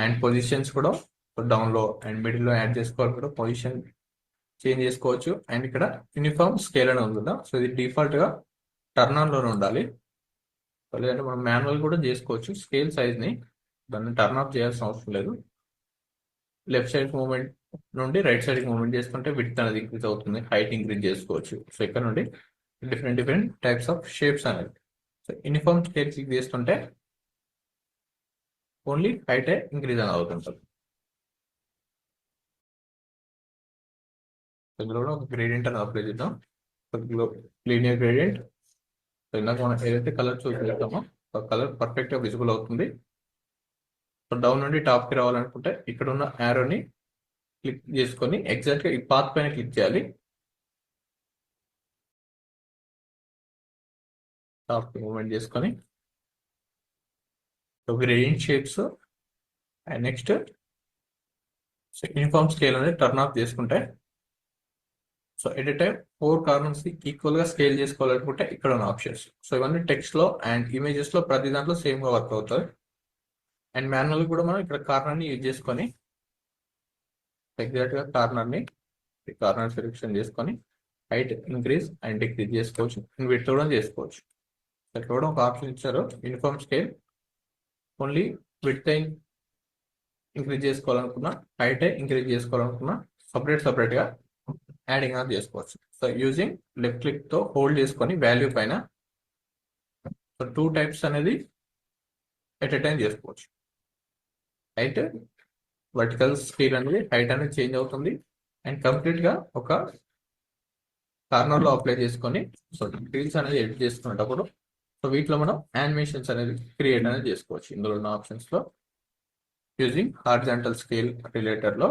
అండ్ పొజిషన్స్ కూడా డౌన్లో అండ్ మిడిల్లో యాడ్ చేసుకోవాలి కూడా పొజిషన్ చేంజ్ చేసుకోవచ్చు. అండ్ ఇక్కడ యూనిఫామ్ స్కేల్ అని ఉంది కదా, సో ఇది డిఫాల్ట్గా టర్న్ ఆన్లోనే ఉండాలి. లేదంటే మనం మాన్యువల్ కూడా చేసుకోవచ్చు స్కేల్ సైజ్ని, దాన్ని టర్న్ ఆఫ్ చేయాల్సిన అవసరం లేదు. లెఫ్ట్ సైడ్ మూవ్మెంట్ నుండి రైట్ సైడ్ మూవ్మెంట్ చేసుకుంటే విడ్త్ అనేది ఇంక్రీజ్ అవుతుంది, హైట్ ఇంక్రీజ్ చేసుకోవచ్చు. సో ఇక్కడ నుండి డిఫరెంట్ టైప్స్ ఆఫ్ షేప్స్ అనేది. సో యూనిఫామ్ స్కేల్ క్లిక్ చేస్తుంటే ఓన్లీ హైటే ఇంక్రీజ్ అని అవుతుంటుంది. ఇందులో కూడా ఒక గ్రేడియంట్ అని అప్లై చేద్దాం. Linear gradient. సో ఇందాక మనం ఏదైతే కలర్ చూపిస్తామో ఆ కలర్ పర్ఫెక్ట్గా విజిబుల్ అవుతుంది. సో డౌన్ నుండి టాప్కి రావాలనుకుంటే ఇక్కడ ఉన్న యారోని క్లిక్ చేసుకొని ఎగ్జాక్ట్గా ఈ పాత్ పైన క్లిక్ చేయాలి. టాప్ మూవ్మెంట్ చేసుకొని gradient shapes and next uniform scale అనేది టర్న్ ఆఫ్ చేసుకుంటే, so at a time 4 corners ఈక్వల్గా స్కేల్ చేసుకోవాలనుకుంటే ఇక్కడ ఉన్న ఆప్షన్స్. సో ఇవన్నీ టెక్స్ట్లో అండ్ ఇమేజెస్లో ప్రతి దాంట్లో సేమ్గా వర్క్ అవుతుంది. అండ్ మాన్యువల్ కూడా మనం ఇక్కడ కార్నర్ని యూజ్ చేసుకొని ఎగ్జాక్ట్గా కార్నర్ సెలెక్షన్ చేసుకొని హైట్ ఇంక్రీజ్ అండ్ డిక్రీజ్ చేసుకోవచ్చు. అండ్ విడ్త్ కూడా చేసుకోవచ్చు. ఇక్కడ కూడా ఒక ఆప్షన్ ఇచ్చారు, uniform scale only width increase చేసుకోవాలనుకున్నా హైట్ ఇంక్రీజ్ చేసుకోవాలనుకున్నా సపరేట్గా యాడింగ్ ఆన్ చేసుకోవచ్చు. సో యూజింగ్ లెఫ్ట్ క్లిక్తో హోల్డ్ చేసుకొని వాల్యూ పైన సో 2 టైప్స్ అనేది ఎట్ ఎ టైం చేసుకోవచ్చు. హైట్ వర్టికల్ స్కేల్ అనేది హైట్ అనేది చేంజ్ అవుతుంది అండ్ కంప్లీట్గా ఒక కార్నర్లో అప్లై చేసుకొని సో డీటెయిల్స్ అనేది ఎడిట్ చేసుకునేటప్పుడు సో వీటిలో మనం యానిమేషన్స్ అనేది క్రియేట్ అనేది చేసుకోవచ్చు. ఇందులో ఉన్న ఆప్షన్స్లో యూజింగ్ హారిజాంటల్ స్కేల్ రిలేటర్లో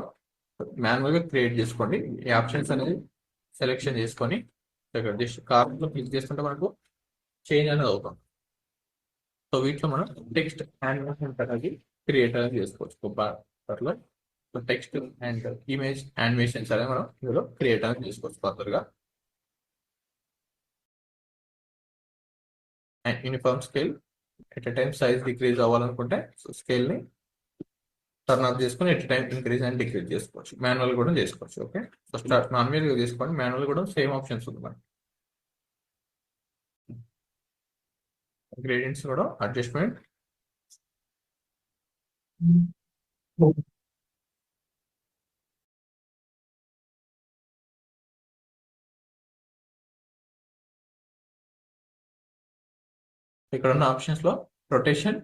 మాన్యువల్గా క్రియేట్ చేసుకోండి. ఈ ఆప్షన్స్ అనేది సెలెక్షన్ చేసుకొని ఇక్కడ జస్ట్ కార్నర్లో క్లిక్ చేసుకుంటే మనకు చేంజ్ అనేది అవుతుంది. సో వీటిలో మనం టెక్స్ట్ యానిమేషన్ అనేది క్రియేట్ అనేది చేసుకోవచ్చు. బార్లో టెక్స్ట్ అండ్ ఇమేజ్ యానిమేషన్స్ అనేది మనం ఇందులో క్రియేట్ అనేది చేసుకోవచ్చు ఫర్దర్గా. And uniform scale at a time size decrease అవ్వాలనుకుంటే సో స్కేల్ని టర్న్ ఆఫ్ చేసుకొని at time increase and decrease చేసుకోవచ్చు. మాన్యువల్ కూడా చేసుకోవచ్చు. ఓకే, సో స్టార్ట్ మాన్యువల్గా చేసుకోండి. మాన్యువల్ కూడా సేమ్ ఆప్షన్స్ ఉంది మనకి. గ్రేడియంట్స్ కూడా అడ్జస్ట్మెంట్ ఇక్కడ ఉన్న ఆప్షన్స్ లో రొటేషన్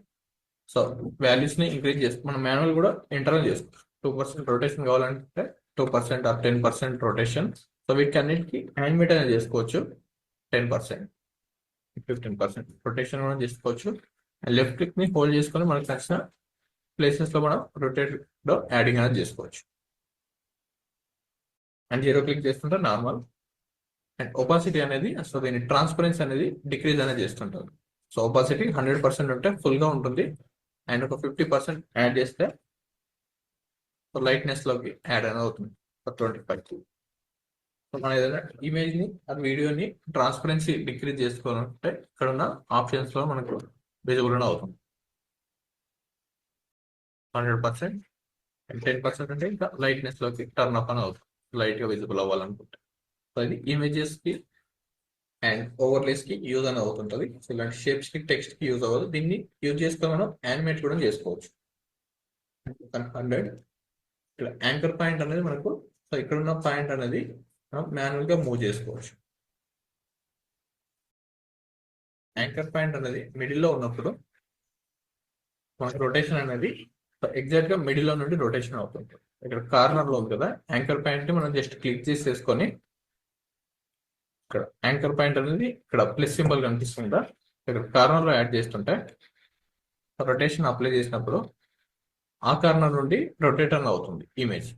సో వాల్యూస్ ని ఇంక్రీజ్ చేస్తాం. మనం మాన్యువల్ కూడా ఇంటర్నల్ చేసుకోవచ్చు. 2% రొటేషన్ కావాలంటే 2% ఆర్ 10% రొటేషన్. సో వీటికి అన్నిటికీ యానిమేట్ అనేది చేసుకోవచ్చు. 10%, 15% రొటేషన్ కూడా చేసుకోవచ్చు. లెఫ్ట్ క్లిక్ ని హోల్డ్ చేసుకొని మనకు నచ్చిన ప్లేసెస్ లో మనం రొటేట్ లో యాడింగ్ అనేది చేసుకోవచ్చు. అండ్ 0 క్లిక్ చేస్తుంటే నార్మల్. అండ్ ఒపాసిటీ అనేది సో దీని ట్రాన్స్పరెన్సీ అనేది డిక్రీజ్ అనేది చేస్తుంటుంది. సో ఒపాసిటీ 100% ఉంటే ఫుల్గా ఉంటుంది. అండ్ ఒక 50% యాడ్ చేస్తే సో లైట్నెస్లోకి యాడ్ అనేది అవుతుంది 25. సో మనం ఏదైనా ఇమేజ్ని అది వీడియోని ట్రాన్స్పరెన్సీ డిక్రీజ్ చేసుకోవాలంటే ఇక్కడ ఉన్న ఆప్షన్స్లో మనకు విజిబుల్ అవుతుంది. 100% అండ్ 10% అంటే ఇంకా లైట్నెస్లోకి టర్న్ అప్ అని అవుతుంది, లైట్గా విజిబుల్ అవ్వాలనుకుంటే. సో ఇది ఇమేజెస్కి అండ్ ఓవర్లేస్కి యూజ్ అని అవుతుంటుంది. సో ఇలాంటి షేప్స్కి టెక్స్ట్కి యూజ్ అవ్వదు. దీన్ని యూజ్ చేసుకొని మనం యానిమేట్ కూడా చేసుకోవచ్చు. 100 ఇక్కడ యాంకర్ పాయింట్ అనేది మనకు సో ఇక్కడ ఉన్న పాయింట్ అనేది మనం మాన్యువల్గా మూవ్ చేసుకోవచ్చు. యాంకర్ పాయింట్ అనేది మిడిల్లో ఉన్నప్పుడు మనకు రొటేషన్ అనేది ఎగ్జాక్ట్గా మిడిల్లో నుండి రొటేషన్ అవుతుంది. ఇక్కడ కార్నర్లో ఉంది కదా యాంకర్ పాయింట్ మనం జస్ట్ క్లిక్ చేసేసుకొని ఇక్కడ యాంకర్ పాయింట్ అనేది ఇక్కడ ప్లస్ సింబల్ కనిపిస్తుందా ఇక్కడ కార్నర్లో యాడ్ చేస్తుంటే రొటేషన్ అప్లై చేసినప్పుడు ఆ కార్నర్ నుండి రొటేట్ అని అవుతుంది image.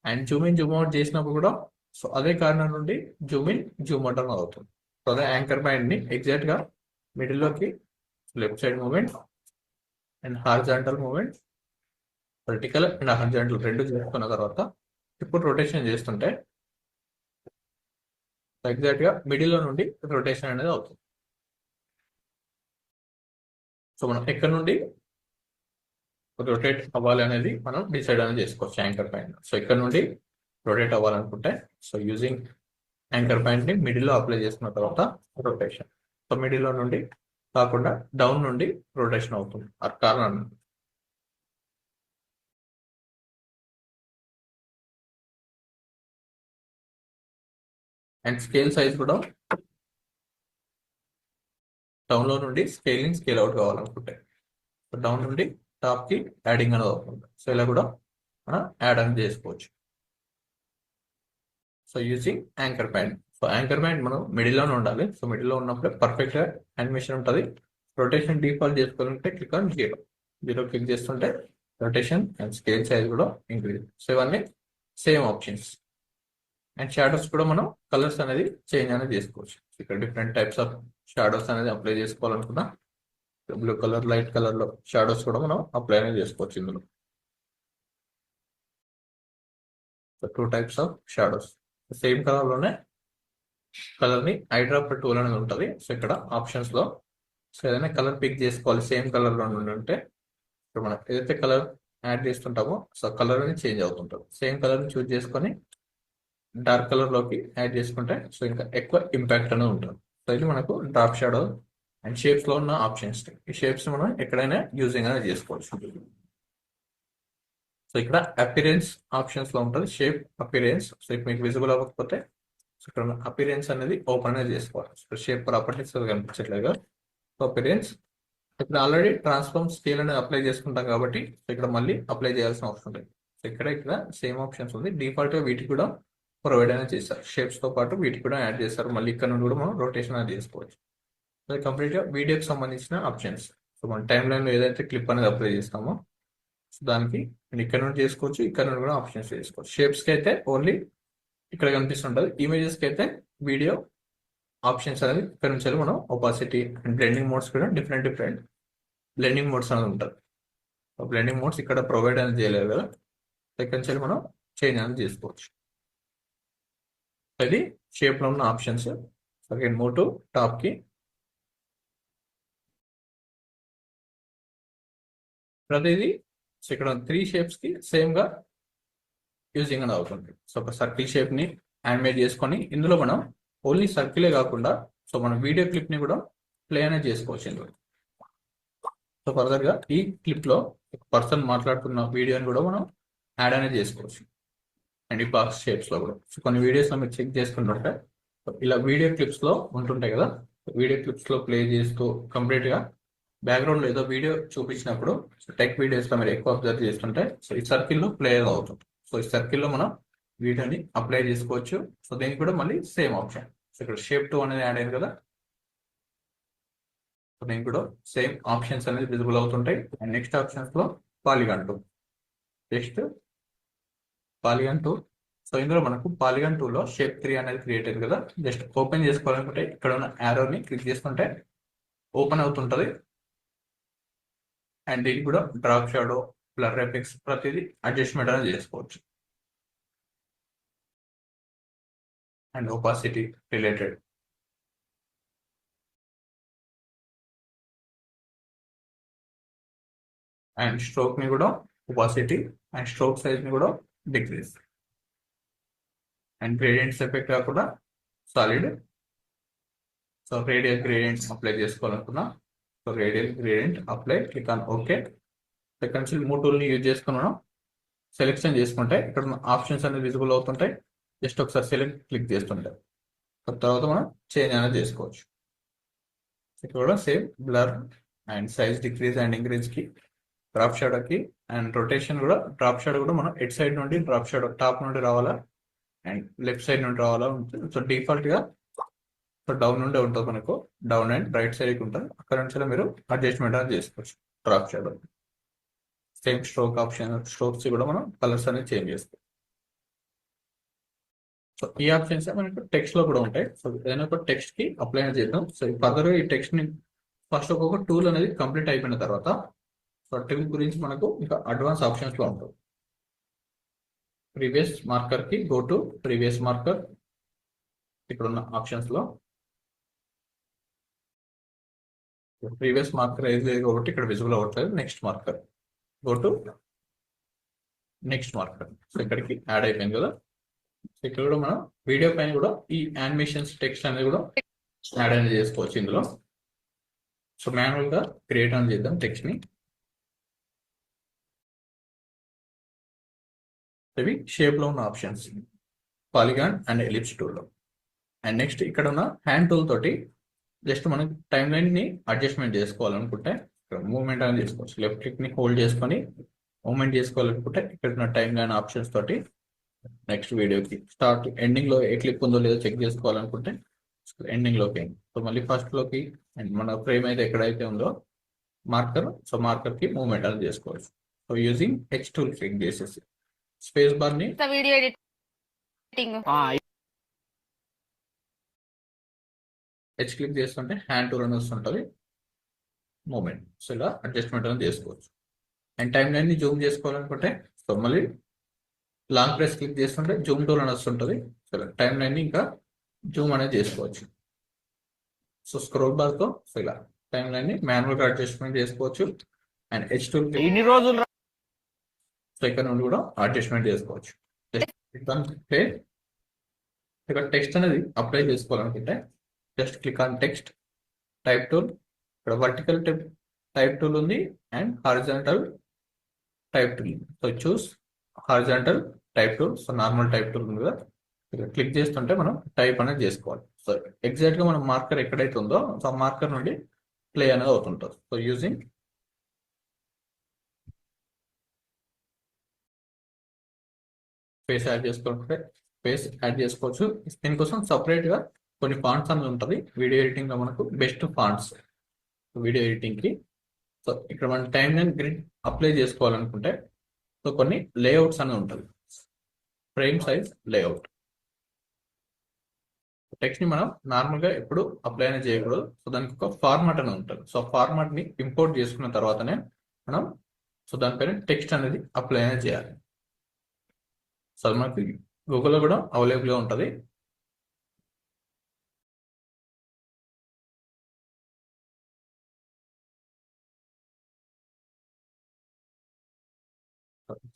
And Zoom in Zoom out చేసినప్పుడు కూడా సో అదే కార్నర్ నుండి జూమ్ ఇన్ జూమ్ అవుట్ అని అవుతుంది. సో అదే యాంకర్ పాయింట్ని ఎగ్జాక్ట్గా మిడిల్లోకి left side moment and horizontal moment vertical and horizontal రెండు చేసుకున్న తర్వాత ఇప్పుడు రొటేషన్ చేస్తుంటే ఎగ్జాక్ట్గా మిడిల్లో నుండి రొటేషన్ అనేది అవుతుంది. సో మనం ఎక్కడ నుండి రొటేట్ అవ్వాలి అనేది మనం డిసైడ్ అనేది చేసుకోవచ్చు యాంకర్ పాయింట్. సో ఇక్కడ నుండి రొటేట్ అవ్వాలనుకుంటే సో యూజింగ్ యాంకర్ పాయింట్ ని మిడిల్ లో అప్లై చేసుకున్న తర్వాత రొటేషన్. సో మిడిల్ లో నుండి కాకుండా డౌన్ నుండి రొటేషన్ అవుతుంది ఆ కారణం. అండ్ స్కేల్ సైజ్ కూడా డౌన్ లో నుండి స్కేల్ అవుట్ కావాలనుకుంటే సో డౌన్ నుండి టాప్ కి యాడింగ్ అనేది అవుతుంది. సో ఇలా కూడా మనం యాడ్ అని చేసుకోవచ్చు. So using anchor point. So anchor point మనం మిడిల్ లోనే ఉండాలి. సో మిడిల్ లో ఉన్నప్పుడే పర్ఫెక్ట్ గా యానిమేషన్ ఉంటుంది. రొటేషన్ డిఫాల్ట్ చేసుకోవాలంటే క్లిక్ ఆన్ 0 క్లిక్ చేస్తుంటే రొటేషన్ అండ్ స్కేల్ సైజ్ కూడా ఇంక్రీజ్. సో ఇవన్నీ సేమ్ ఆప్షన్స్. అండ్ షాడోస్ కూడా మనం కలర్స్ అనేది చేంజ్ అనేది చేసుకోవచ్చు. ఇక్కడ డిఫరెంట్ టైప్స్ ఆఫ్ షాడోస్ అనేది అప్లై చేసుకోవాలనుకున్నా బ్లూ కలర్, లైట్ కలర్ లో షాడోస్ కూడా మనం అప్లై అనేది చేసుకోవచ్చు ఇందులో. 2 types of shadows same colour లోనే కలర్ ని ఐడ్రాప్ టూల్ అనేది ఉంటుంది. సో ఇక్కడ ఆప్షన్స్ లో సో ఏదైనా కలర్ పిక్ చేసుకోవాలి సేమ్ కలర్ లో ఉంటే ఇప్పుడు మనం ఏదైతే కలర్ యాడ్ చేస్తుంటామో సో కలర్ అనేది చేంజ్ అవుతుంటుంది. సేమ్ కలర్ ని చూజ్ చేసుకొని డార్క్ కలర్ లోకి యాడ్ చేసుకుంటే సో ఇంకా ఎక్కువ ఇంపాక్ట్ అనేది ఉంటుంది. సో ఇది మనకు డ్రాప్ షాడో అండ్ షేప్స్ లో ఉన్న ఆప్షన్స్. ఈ షేప్స్ మనం ఎక్కడైనా యూజింగ్ అనేది చేసుకోవచ్చు. సో ఇక్కడ అపిరెన్స్ ఆప్షన్స్ లో ఉంటుంది షేప్ అపిరెన్స్. సో ఇప్పుడు మీకు విజిబుల్ అవ్వకపోతే సో ఇక్కడ అపిరెన్స్ అనేది ఓపెన్ అనేది చేసుకోవాలి. సో షేప్ ప్రాపర్టీస్ కనిపించట్లేదు. సో అపిరెన్స్ ఇక్కడ ఆల్రెడీ ట్రాన్స్ఫార్మ్ స్కేల్ అనేది అప్లై చేసుకుంటాం కాబట్టి సో ఇక్కడ మళ్ళీ అప్లై చేయాల్సిన అవసరం లేదు. సో ఇక్కడ సేమ్ ఆప్షన్స్ ఉంది. డిఫాల్ట్ గా వీటికి కూడా ప్రొవైడ్ అనేది చేస్తారు. షేప్స్ తో పాటు వీటికి కూడా యాడ్ చేస్తారు. మళ్ళీ ఇక్కడ నుండి కూడా మనం రొటేషన్ అనేది చేసుకోవచ్చు. సో కంప్లీట్ గా వీడియోకి సంబంధించిన ఆప్షన్స్. సో మన టైం లైన్ లో ఏదైతే క్లిప్ అనేది అప్లై చేస్తామో సో దానికి ఇక్కడ నుండి చేసుకోవచ్చు, ఇక్కడ నుండి కూడా ఆప్షన్స్ చేసుకోవచ్చు. షేప్స్ కి అయితే ఓన్లీ ఇక్కడ కనిపిస్తుంటది. ఇమేజెస్ కి అయితే వీడియో ఆప్షన్స్ అనేది ఇక్కడ నుంచి మనం ఒపాసిటీ అండ్ బ్లెండింగ్ మోడ్స్ కూడా డిఫరెంట్ బ్లెండింగ్ మోడ్స్ అనేది ఉంటుంది. బ్లెండింగ్ మోడ్స్ ఇక్కడ ప్రొవైడ్ అనేది చేయలేదు కదా. ఇక్కడ నుంచి మనం చేంజ్ అనేది చేసుకోవచ్చు. అది షేప్ లో ఉన్న options. Again move to top కి. ప్రతిదీ సో ఇక్కడ 3 షేప్స్ కి సేమ్ గా యూజింగ్ అని అవుతుంది. సో ఒక సర్కిల్ షేప్ ని యానిమేట్ చేసుకొని ఇందులో మనం ఓన్లీ సర్కిలే కాకుండా సో మనం వీడియో క్లిప్ ని కూడా ప్లే అనేది చేసుకోవచ్చు ఇందులో. సో ఫర్దర్ గా ఈ క్లిప్ లో ఒక పర్సన్ మాట్లాడుతున్న వీడియోని కూడా మనం యాడ్ అనేది చేసుకోవచ్చు. అండ్ ఈ బాక్స్ షేప్స్ లో కూడా సో కొన్ని వీడియోస్ లో మీరు చెక్ చేసుకుంటుంటే ఇలా వీడియో క్లిప్స్ లో ఉంటుంటాయి కదా. వీడియో క్లిప్స్ లో ప్లే చేస్తూ కంప్లీట్ గా బ్యాక్గ్రౌండ్ లో ఏదో వీడియో చూపించినప్పుడు టెక్ వీడియోస్ లో మీరు ఎక్కువ అబ్జర్వ్ చేస్తుంటే సో ఈ సర్కిల్ లో ప్లే అవుతుంది. సో ఈ సర్కిల్ లో మనం వీడియోని అప్లై చేసుకోవచ్చు. సో దీనికి కూడా మళ్ళీ సేమ్ ఆప్షన్. సో ఇక్కడ షేప్ 2 అనేది యాడ్ అయింది కదా. సో దీనికి కూడా సేమ్ ఆప్షన్స్ అనేది విజిబుల్ అవుతుంటాయి. అండ్ నెక్స్ట్ ఆప్షన్స్ లో పాలిగాన్ 2. Next polygon 2. సో ఇందులో మనకు పాలిగాన్ 2 లో షేప్ 3 అనేది క్రియేట్ అయింది కదా. జస్ట్ ఓపెన్ చేసుకోవాలనుకుంటే ఇక్కడ ఉన్న యారోని క్లిక్ చేసుకుంటే ఓపెన్ అవుతుంటది. అండ్ దీనికి కూడా డ్రాప్ షాడో, బ్లర్ ఎఫెక్ట్స్ ప్రతిదీ అడ్జస్ట్మెంట్ అనేది చేసుకోవచ్చు. And opacity related and stroke ని కూడా ఒపాసిటీ అండ్ స్ట్రోక్ సైజ్ ని కూడా డిక్రీజ్. అండ్ గ్రేడియంట్స్ ఎఫెక్ట్ కాకుండా solid. So radial gradients apply చేసుకోవాలనుకున్నా so radial gradient apply, click on okay. ఇక్కడ నుంచి మూవ్ టూల్ ని యూజ్ చేసుకుని మనం సెలెక్షన్ చేసుకుంటే ఇక్కడ ఆప్షన్స్ అనేది విజిబుల్ అవుతుంటాయి. జస్ట్ ఒకసారి సెలెక్ట్ క్లిక్ చేస్తుంటాయి. తర్వాత మనం చేంజ్ అనేది చేసుకోవచ్చు. ఇక్కడ కూడా same blur and size decrease and increase కి, డ్రాప్ షాడో కి అండ్ రొటేషన్ కూడా డ్రాప్ షాడో కూడా మనం ఎడ్ సైడ్ నుండి డ్రాప్ షాడో టాప్ నుండి రావాలా అండ్ లెఫ్ట్ సైడ్ నుండి రావాలా ఉంటుంది. సో డిఫాల్ట్ గా సో డౌన్ నుండి ఉంటుంది మనకు. డౌన్ అండ్ రైట్ సైడ్ ఉంటుంది. అక్కడ నుంచి మీరు అడ్జస్ట్మెంట్ అనేది చేసుకోవచ్చు. Drop shadow same stroke option, strokes కూడా మనం కలర్స్ అనేది చేంజ్ చేసుకోవచ్చు. సో ఈ ఆప్షన్స్ మనకు టెక్స్ట్ లో కూడా ఉంటాయి. సో ఏదైనా ఒక టెక్స్ట్ కి అప్లై చేద్దాం. సో ఫర్దర్ ఈ టెక్స్ట్ ని ఫస్ట్ ఒక్కొక్క టూల్ అనేది కంప్లీట్ అయిపోయిన తర్వాత సో టూల్ గురించి మనకు ఇంకా అడ్వాన్స్ ఆప్షన్స్ లో ఉంటుంది. ప్రీవియస్ మార్కర్ కి గో టు ప్రీవియస్ మార్కర్. ఇక్కడ ఉన్న ఆప్షన్స్ లో ప్రీవియస్ మార్కర్ ఏది లేదు కాబట్టి ఇక్కడ విజిబుల్ అవ్వట్లేదు. Next marker go to next marker. So ఇక్కడికి యాడ్ అయిపోయింది కదా. సో ఇక్కడ కూడా మనం వీడియో పైన కూడా ఈ యానిమేషన్స్ టెక్స్ట్ అనేది కూడా యాడ్ అనేది చేసుకోవచ్చు ఇందులో. సో మాన్యువల్ గా క్రియేట్ అనేది చేద్దాం టెక్స్ట్ ని. ఇవి షేప్ లో ఉన్న options, polygon and ellipse tool లో. అండ్ నెక్స్ట్ ఇక్కడ ఉన్న హ్యాండ్ టూల్ తోటి జస్ట్ మనం టైమ్ లైన్ ని అడ్జస్ట్మెంట్ చేసుకోవాలనుకుంటే ఇక్కడ మూవ్మెంట్ అనేది చేసుకోవచ్చు. లెఫ్ట్ క్లిక్ ని హోల్డ్ చేసుకొని మూవ్మెంట్ చేసుకోవాలనుకుంటే ఇక్కడ ఉన్న టైమ్ లైన్ ఆప్షన్స్ తోటి నెక్స్ట్ వీడియోకి స్టార్ట్ ఎండింగ్ లో ఏ క్లిప్ ఉందో లేదో చెక్ చేసుకోవాలనుకుంటే ఎండింగ్ లోకి, సో మళ్ళీ ఫస్ట్ లోకి, అండ్ మన ఫ్రేమ్ అయితే ఎక్కడైతే ఉందో మార్కర్, సో మార్కర్ కి మూవ్మెంట్ అనేది చేసుకోవచ్చు. So using H tool click చేసేసి స్పేస్ బార్ ని వీడియో ఎడిటింగ్ హెచ్ క్లిక్ చేస్తుంటే హ్యాండ్ టూల్ అని వస్తుంటది, మూమెంట్. సో ఇలా అడ్జస్ట్మెంట్ అనేది చేసుకోవచ్చు. అండ్ టైం లైన్ ని జూమ్ చేసుకోవాలనుకుంటే సో మళ్ళీ లాంగ్ ప్రెస్ క్లిక్ చేస్తుంటే జూమ్ టూల్ అని వస్తుంటది. సో టైం లైన్ ని ఇంకా జూమ్ అనేది చేసుకోవచ్చు. సో స్క్రోల్ బార్ తో సో ఇలా టైం లైన్ ని మాన్యువల్ గా అడ్జస్ట్మెంట్ చేసుకోవచ్చు. అండ్ హెచ్ టూల్ ఇన్ని రోజులు సో ఇక్కడ నుండి కూడా అడ్జస్ట్మెంట్ చేసుకోవచ్చు. ఇక్కడ టెక్స్ట్ అనేది అప్లై చేసుకోవాలనుకుంటే just click on text, type tool, ఇక్కడ వర్టికల్ టైప్ టూల్ ఉంది and horizontal type tool. So choose horizontal type tool. So normal type tool ఉంది కదా, ఇక్కడ క్లిక్ చేస్తుంటే మనం టైప్ అనేది చేసుకోవాలి. సో ఎగ్జాక్ట్ గా మనం మార్కర్ ఎక్కడైతే ఉందో సో ఆ మార్కర్ నుండి ప్లే అనేది అవుతుంటుంది. సో యూజింగ్ స్పేస్ యాడ్ చేసుకుంటే స్పేస్ యాడ్ చేసుకోవచ్చు. దీనికోసం సపరేట్ గా కొన్ని ఫాంట్స్ అనేది ఉంటుంది వీడియో ఎడిటింగ్ లో. మనకు బెస్ట్ ఫాంట్స్ వీడియో ఎడిటింగ్ కి. సో ఇక్కడ మనం టైమ్ లైన్ గ్రిడ్ అప్లై చేసుకోవాలనుకుంటే సో కొన్ని లేఅవుట్స్ అనేది ఉంటుంది. Frame size layout. టెక్స్ట్ ని మనం నార్మల్ గా ఎప్పుడు అప్లై అనేది చేయకూడదు. సో దానికి ఒక ఫార్మాట్ అనేది ఉంటుంది. సో ఫార్మాట్ ని ఇంపోర్ట్ చేసుకున్న తర్వాతనే మనం సో దానిపైన టెక్స్ట్ అనేది అప్లై అనేది చేయాలి. సో అది మనకి గూగుల్లో కూడా అవైలబుల్గా ఉంటుంది.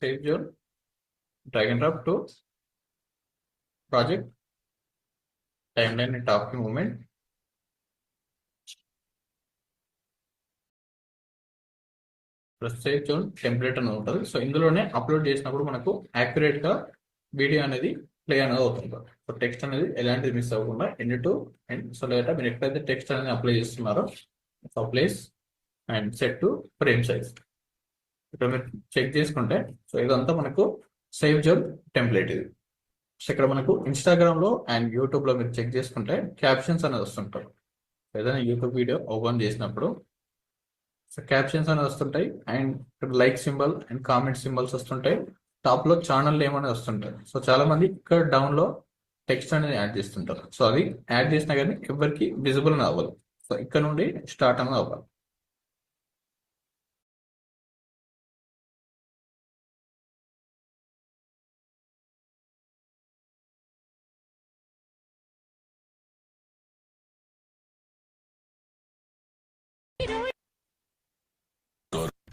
Safe zone, drag and drop to project, time line top కి మూవ్మెంట్, సేవ్ జోన్ టెంప్లెట్ అని ఉంటుంది. సో ఇందులోనే అప్లోడ్ చేసినప్పుడు మనకు యాక్యురేట్ గా వీడియో అనేది ప్లే అనేది అవుతుంది. సో టెక్స్ట్ అనేది ఎలాంటిది మిస్ అవ్వకుండా ఎండ్ టు ఎండ్. సో లేదా మీరు ఎక్కడైతే టెక్స్ట్ అనేది అప్లై చేస్తున్నారో so place and set to frame size. ఇక్కడ మీరు చెక్ చేసుకుంటే సో ఇదంతా మనకు సేవ్ జోన్ టెంప్లెట్ ఇది. సో ఇక్కడ మనకు ఇన్స్టాగ్రామ్ లో అండ్ యూట్యూబ్ లో మీరు చెక్ చేసుకుంటే క్యాప్షన్స్ అనేది వస్తుంటారు. ఏదైనా యూట్యూబ్ వీడియో ఓపెన్ చేసినప్పుడు సో క్యాప్షన్స్ అనేది వస్తుంటాయి అండ్ ఇక్కడ like symbol and comment symbols వస్తుంటాయి. టాప్ లో ఛానల్ నేమ్ అనేది వస్తుంటాయి. సో చాలా మంది ఇక్కడ డౌన్ లో టెక్స్ట్ అనేది యాడ్ చేస్తుంటారు. సో అది యాడ్ చేసినా కానీ ఎవరికి విజిబుల్ అని అవ్వాలి. సో ఇక్కడ నుండి స్టార్ట్ అనేది అవ్వాలి.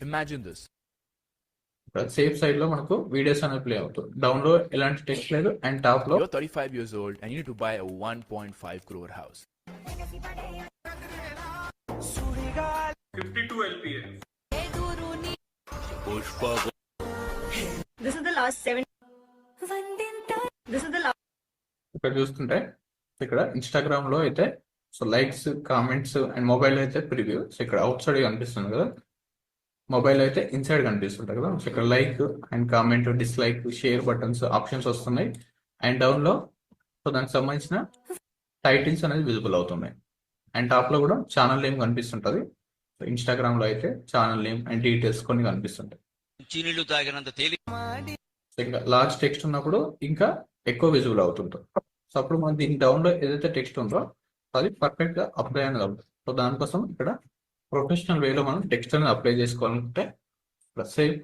Imagine this. సేఫ్ సైడ్ లో మనకు వీడియోస్ అనేది ప్లే అవుతుంది. డౌన్ లో ఎలాంటి టెక్స్ట్ లేదు అండ్ టాప్ లో You're 35 years old and you need to buy a 1.5 crore house. 52 LPA. This is the last 7. This is the last. ఇక్కడ చూస్తుంటే ఇక్కడ ఇన్స్టాగ్రామ్ లో అయితే so likes, comments and mobile అయితే ప్రివ్యూ. సో ఇక్కడ out side కనిపిస్తుంది కదా, మొబైల్ అయితే ఇన్సైడ్ కనిపిస్తుంటాయి కదా. సో ఇక్కడ like and comment, dislike, share buttons options వస్తున్నాయి. అండ్ డౌన్ లో సో దానికి సంబంధించిన టైటిల్స్ అనేది విజిబుల్ అవుతున్నాయి. అండ్ టాప్ లో కూడా ఛానల్ నేమ్ కనిపిస్తుంటది. సో ఇన్స్టాగ్రామ్ లో అయితే ఛానల్ నేమ్ అండ్ డీటెయిల్స్ కొన్ని కనిపిస్తుంటాయి. సో ఇంకా లార్జ్ టెక్స్ట్ ఉన్నప్పుడు ఇంకా ఎక్కువ విజిబుల్ అవుతుంటుంది. సో అప్పుడు మనం దీని డౌన్ లో ఏదైతే టెక్స్ట్ ఉందో అది పర్ఫెక్ట్ గా అప్లై అనేది అవుతుంది. సో దానికోసం ఇక్కడ ప్రొఫెషనల్ వేలో మనం టెక్స్ట్ అనేది అప్లై చేసుకోవాలంటే సేఫ్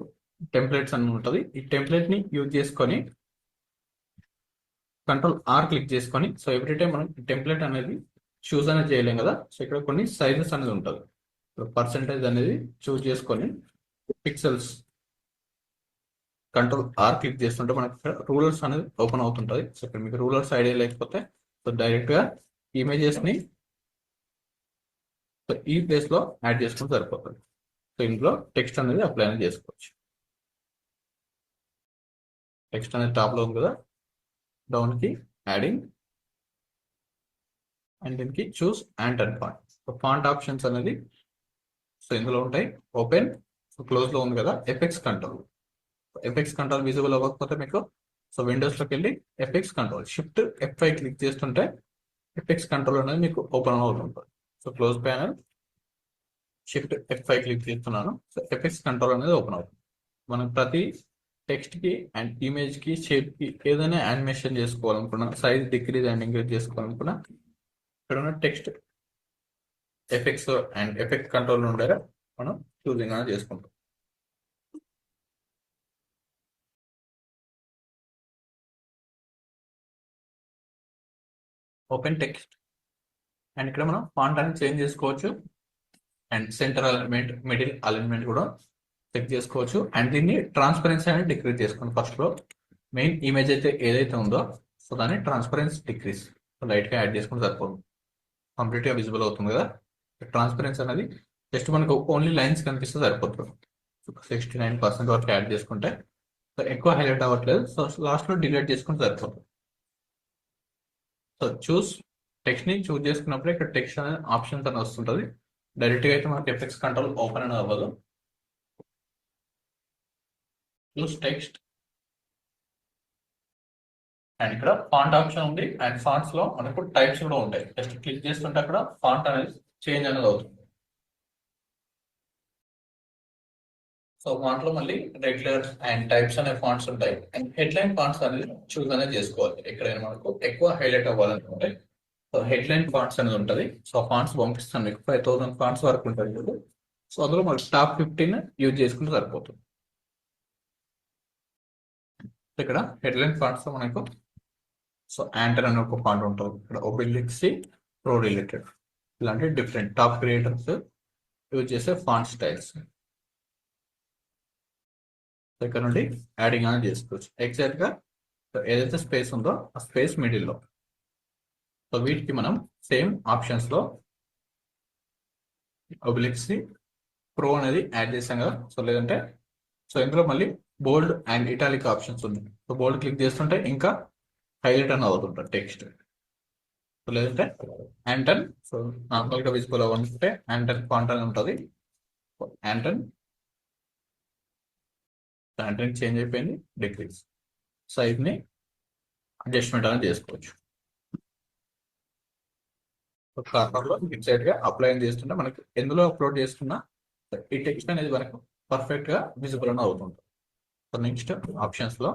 టెంప్లెట్స్ అని ఉంటుంది. ఈ టెంప్లెట్ ని యూజ్ చేసుకొని Ctrl+R క్లిక్ చేసుకొని సో ఎవ్రీ టైం మనం టెంప్లెట్ అనేది చూస్ అనేది చేయలేం కదా. సో ఇక్కడ కొన్ని సైజెస్ అనేది ఉంటుంది. పర్సెంటేజ్ అనేది చూస్ చేసుకొని పిక్సెల్స్ కంట్రోల్ ఆర్ క్లిక్ చేస్తుంటే మనకి ఇక్కడ రూలర్స్ అనేది ఓపెన్ అవుతుంటుంది. సో ఇక్కడ మీకు రూలర్స్ ఐడియా లేకపోతే సో డైరెక్ట్ గా ఇమేజెస్ ని సో ఈ ప్లేస్ లో యాడ్ చేసుకుంటే సరిపోతుంది. సో ఇందులో టెక్స్ట్ అనేది అప్లై అనేది చేసుకోవచ్చు. టెక్స్ట్ అనేది టాప్ లో ఉంది కదా, డౌన్ కి యాడింగ్ అండ్ దీనికి choose and font. So font options అనేది సో ఇందులో ఉంటాయి. ఓపెన్, సో క్లోజ్ లో ఉంది కదా, effects control. Effects control visible అవ్వకపోతే మీకు సో విండోస్ లోకి వెళ్ళి effects control shift F5 click చేస్తుంటే ఎఫెక్ట్స్ కంట్రోల్ అనేది మీకు ఓపెన్ అవుతుంటుంది. So close panel shift F5 click చేస్తున్నాను. సో ఎఫెక్ట్స్ కంట్రోల్ అనేది ఓపెన్ అవుతుంది. మనం ప్రతి టెక్స్ట్ కి అండ్ ఇమేజ్ కి షేప్ కి ఏదైనా యానిమేషన్ చేసుకోవాలనుకున్నా, సైజ్ డిక్రీజ్ అండ్ ఇంక్రీజ్ చేసుకోవాలనుకున్నా ఇక్కడ ఉన్న text effects and effect control ఉండేలా మనం చూసింగ్ అనేది చేసుకుంటాం. ఓపెన్ టెక్స్ట్ అండ్ ఇక్కడ మనం ఫాంట్ అనేది చేంజ్ చేసుకోవచ్చు and centre alignment, middle alignment కూడా చెక్ చేసుకోవచ్చు. అండ్ దీన్ని ట్రాన్స్పరెన్సీ అనేది డిక్రీజ్ చేసుకోండి. ఫస్ట్ లో మెయిన్ ఇమేజ్ అయితే ఏదైతే ఉందో సో దాన్ని ట్రాన్స్పరెన్సీ డిక్రీజ్ లైట్ గా యాడ్ చేసుకుంటే సరిపోతుంది. కంప్లీట్ గా విజిబుల్ అవుతుంది కదా. ట్రాన్స్పరెన్సీ అనేది జస్ట్ మనకు ఓన్లీ లైన్స్ కనిపిస్తే సరిపోతుంది. 69% వరకు యాడ్ చేసుకుంటే సో ఎక్కువ హైలైట్ అవ్వట్లేదు. సో లాస్ట్ లో డిలీట్ చేసుకుంటే సరిపోతుంది. సో చూస్ టెక్స్ట్ ని చూస్ చేసుకున్నప్పుడు ఇక్కడ టెక్స్ట్ అనేది ఆప్షన్స్ అని వస్తుంటుంది. డైరెక్ట్ గా అయితే మనకి ఎఫెక్ట్స్ కంట్రోల్ ఓపెన్ అనేది అవ్వదు. చూస్ టెక్స్ట్ అండ్ ఇక్కడ ఫాంట్ ఆప్షన్ ఉంది అండ్ ఫాంట్స్ లో మనకు టైప్స్ కూడా ఉంటాయి. జస్ట్ క్లిక్ చేస్తుంటే అక్కడ ఫాంట్ అనేది చేంజ్ అనేది అవుతుంది. సో ఫాంట్ లో మళ్ళీ రెగ్యులర్ అండ్ టైప్స్ అనే ఫాంట్స్ ఉంటాయి అండ్ హెడ్లైన్ ఫాంట్స్ అనేది చూస్ అనేది చేసుకోవాలి. ఎక్కడైనా మనకు ఎక్కువ హైలైట్ అవ్వాలనుకుంటే సో హెడ్లైన్ ఫాంట్స్ అనేది ఉంటుంది. సో ఫాంట్స్ పంపిస్తాను మీకు 5000 ఫాంట్స్ వరకు ఉంటుంది. సో అందులో మనకి టాప్ 15 యూజ్ చేసుకుంటే సరిపోతుంది. ఇక్కడ హెడ్లైన్ ఫాంట్స్ లో మనకు సో యాంటర్ అనే ఒక ఫాంట్ ఉంటుంది. ఇక్కడ ఒబిలిక్సీ ప్రో రిలేటెడ్ ఇలాంటి డిఫరెంట్ టాప్ క్రియేటర్స్ యూజ్ చేసే ఫాంట్ స్టైల్స్. ఇక్కడ నుండి యాడింగ్ అనేది చేసుకోవచ్చు. ఎగ్జాక్ట్ గా ఏదైతే స్పేస్ ఉందో ఆ స్పేస్ మిడిల్ లో. సో వీటికి మనం సేమ్ ఆప్షన్స్ లో ఒబిలిక్సీ ప్రో అనేది యాడ్ చేసాం కదా. సో లేదంటే సో ఇందులో మళ్ళీ బోల్డ్ అండ్ ఇటాలిక్ ఆప్షన్స్ ఉన్నాయి. సో బోల్డ్ క్లిక్ చేస్తుంటే ఇంకా హైలైట్ అని అవుతుంటుంది టెక్స్ట్. సో లేదంటే యాంటన్ సో నార్మల్ గా విజిబుల్ అవ్వాలంటే యాంటన్ ఫాంట్ అని ఉంటుంది. యాంటన్ చేంజ్ అయిపోయింది. డిక్రీజ్ సైజ్ ని అడ్జస్ట్మెంట్ అనేది చేసుకోవచ్చు. కార్నర్ లో ఎగ్జాక్ట్ గా అప్లై చేస్తుంటే మనకి ఎందులో అప్లోడ్ చేసుకున్నా ఈ టెక్స్ట్ అనేది మనకు పర్ఫెక్ట్ గా విజిబుల్ అని అవుతుంది. సో నెక్స్ట్ ఆప్షన్స్ లో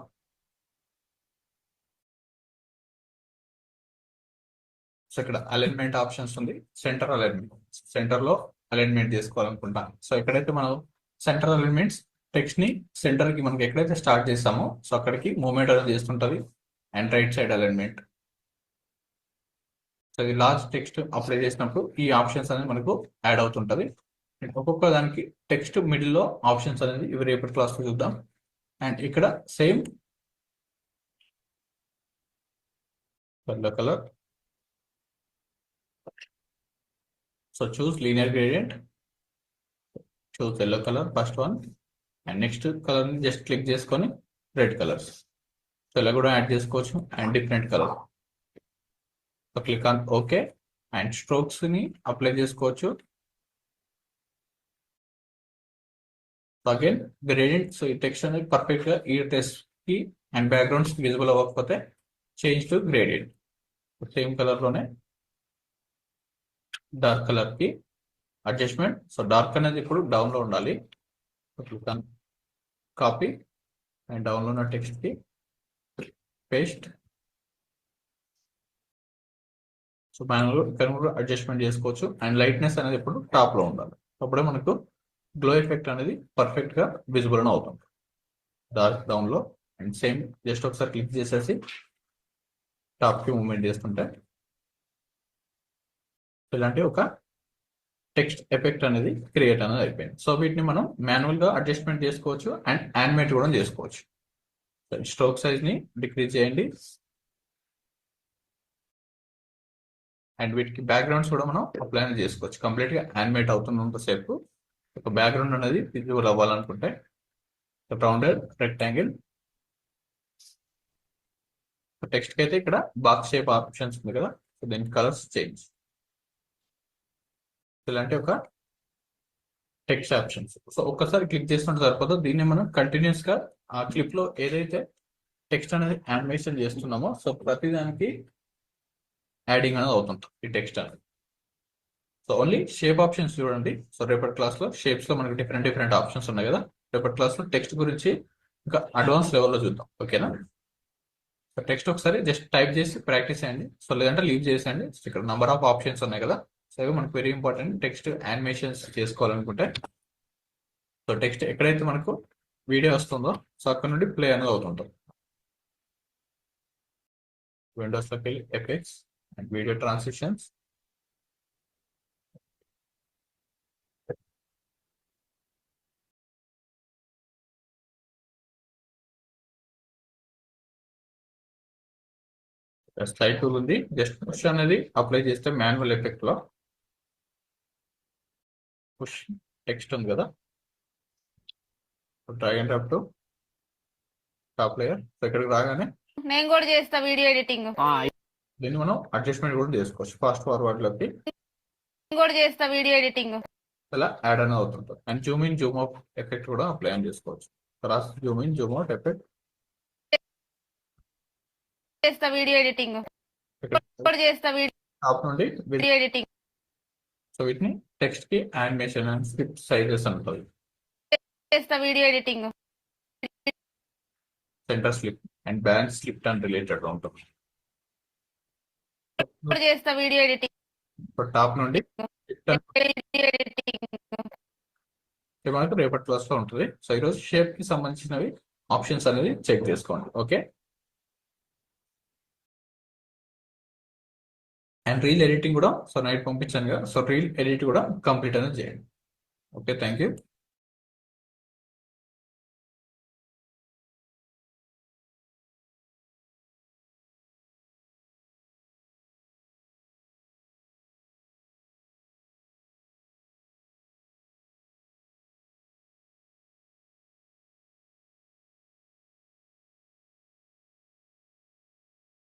సో ఇక్కడ అలైన్మెంట్ ఆప్షన్స్ ఉంది. సెంటర్ అలైన్మెంట్, సెంటర్ లో అలైన్మెంట్ చేసుకోవాలనుకుంటాం. సో ఎక్కడైతే మనం సెంటర్ అలైన్మెంట్స్ టెక్స్ట్ ని సెంటర్ కి మనకి ఎక్కడైతే స్టార్ట్ చేస్తామో సో అక్కడికి మూవ్మెంట్ అనేది చేస్తుంటది. And right side alignment. So ఇది లాస్ట్ టెక్స్ట్ అప్లై చేసినప్పుడు ఈ ఆప్షన్స్ అనేది మనకు యాడ్ అవుతుంటది. ఒక్కొక్క దానికి టెక్స్ట్ మిడిల్ లో ఆప్షన్స్ అనేది ఇవి రేపటి క్లాస్ లో చూద్దాం. అండ్ ఇక్కడ same yellow colour. So choose linear gradient, choose yellow colour first one and next colour ని జస్ట్ క్లిక్ చేసుకొని రెడ్ కలర్స్. సో ఇలా కూడా యాడ్ చేసుకోవచ్చు and different colour. So click on okay and strokes ని apply చేసుకోవచ్చు. Again gradient. So ఈ text అనేది perfect గా ఈ టెక్స్ట్ కి అండ్ బ్యాక్గ్రౌండ్స్ విజిబుల్ అవ్వకపోతే change to gradient. Same colour లోనే డార్క్ కలర్ కి అడ్జస్ట్మెంట్. సో డార్క్ అనేది ఇప్పుడు డౌన్ లో ఉండాలి. కాపీ అండ్ డౌన్ లో ఉన్న టెక్స్ట్ కి పేస్ట్. సో మాన్యువల్ ఇక్కడ కూడా అడ్జస్ట్మెంట్ చేసుకోవచ్చు అండ్ లైట్నెస్ అనేది ఇప్పుడు టాప్ లో ఉండాలి. అప్పుడే మనకు గ్లో ఎఫెక్ట్ అనేది పర్ఫెక్ట్ గా విజిబుల్ అవుతుంది. డార్క్ డౌన్ లో అండ్ సేమ్ జస్ట్ ఒకసారి క్లిక్ చేసేసి టాప్ కి మూవ్మెంట్ చేస్తుంటే ఇలాంటి ఒక టెక్స్ట్ ఎఫెక్ట్ అనేది క్రియేట్ అనేది అయిపోయింది. సో వీటిని మనం మాన్యువల్ గా అడ్జస్ట్మెంట్ చేసుకోవచ్చు అండ్ యానిమేట్ కూడా చేసుకోవచ్చు. స్ట్రోక్ సైజ్ ని డిక్రీజ్ చేయండి. అండ్ వీటికి బ్యాక్గ్రౌండ్స్ కూడా మనం అప్లై చేసుకోవచ్చు. కంప్లీట్ గా యానిమేట్ అవుతున్నంతసేపు ఒక బ్యాక్గ్రౌండ్ అనేది విజిబుల్ అవ్వాలనుకుంటే రౌండెడ్ రెక్టాంగిల్ టెక్స్ట్ కి అయితే ఇక్కడ బాక్స్ షేప్ ఆప్షన్స్ ఉంది కదా, సో దీని కలర్స్ చేంజ్ ఇలాంటి ఒక టెక్స్ట్ ఆప్షన్స్. సో ఒక్కసారి క్లిక్ చేసినట్టు సరిపోదు, దీన్ని మనం కంటిన్యూస్ గా ఆ క్లిప్ లో ఏదైతే టెక్స్ట్ అనేది యానిమేషన్ చేస్తున్నామో సో ప్రతిదానికి యాడింగ్ అనేది అవుతుంది ఈ టెక్స్ట్ అనేది. సో ఓన్లీ షేప్ ఆప్షన్స్ చూడండి. సో రేపటి క్లాస్ లో షేప్స్ లో మనకి డిఫరెంట్ ఆప్షన్స్ ఉన్నాయి కదా, రేపటి క్లాస్ లో టెక్స్ట్ గురించి ఇంకా అడ్వాన్స్ లెవెల్లో చూద్దాం. ఓకేనా? సో టెక్స్ట్ ఒకసారి జస్ట్ టైప్ చేసి ప్రాక్టీస్ చేయండి. సో లేదంటే లీవ్ చేసేయండి. సో ఇక్కడ నంబర్ ఆఫ్ ఆప్షన్స్ ఉన్నాయి కదా, సో ఇవి మనకు వెరీ ఇంపార్టెంట్ టెక్స్ట్ యానిమేషన్స్ చేసుకోవాలనుకుంటే. సో టెక్స్ట్ ఎక్కడైతే మనకు వీడియో వస్తుందో సో అక్కడ నుండి ప్లే అనేది అవుతుంటుంది. విండోస్లోకి వెళ్ళి effects and video transitions, slide tool ఉంది. జస్ట్ పుష్ అనేది అప్లై చేస్తే మాన్యువల్ ఎఫెక్ట్ లో పుష్ టెక్స్ట్ ఉంది కదా, drag and drop to top layer. So ఇక్కడికి రాగానే నేను కూడా చేస్తా వీడియో ఎడిటింగ్. దీన్ని మనం అడ్జస్ట్మెంట్ కూడా చేసుకోవచ్చు. ఫాస్ట్ ఫార్వర్డ్ లోకి నేను కూడా చేస్తా వీడియో ఎడిటింగ్. ఇలా యాడ్ అనేది అవుతుంటుంది. And Zoom in Zoom out effect కూడా అప్లై అని చేసుకోవచ్చు. Cross Zoom in Zoom out effect చేస్తా వీడియో ఎడిటింగ్. కూడా చేస్తా టాప్ నుండి వీడియో ఎడిటింగ్. సో వీటిని టెక్స్ట్ కి యానిమేషన్ అండ్ స్క్రిప్ట్ సైజెస్ అంటుంది. చేస్తా video editing. Centre slip and balance slip and related ఉంటుంది. కూడా చేస్తా వీడియో ఎడిటింగ్. టాప్ నుండి వీడియో ఎడిటింగ్. మనకు రేపటి క్లాస్ లో ఉంటుంది. సో ఈరోజు షేప్ కి సంబంధించినవి ఆప్షన్స్ అనేది చెక్ చేసుకోండి. ఓకే? అండ్ రీల్ ఎడిటింగ్ కూడా సో నైట్ పంపించాను కదా, సో రీల్ ఎడిట్ కూడా కంప్లీట్ అనేది చేయండి. Okay, thank you.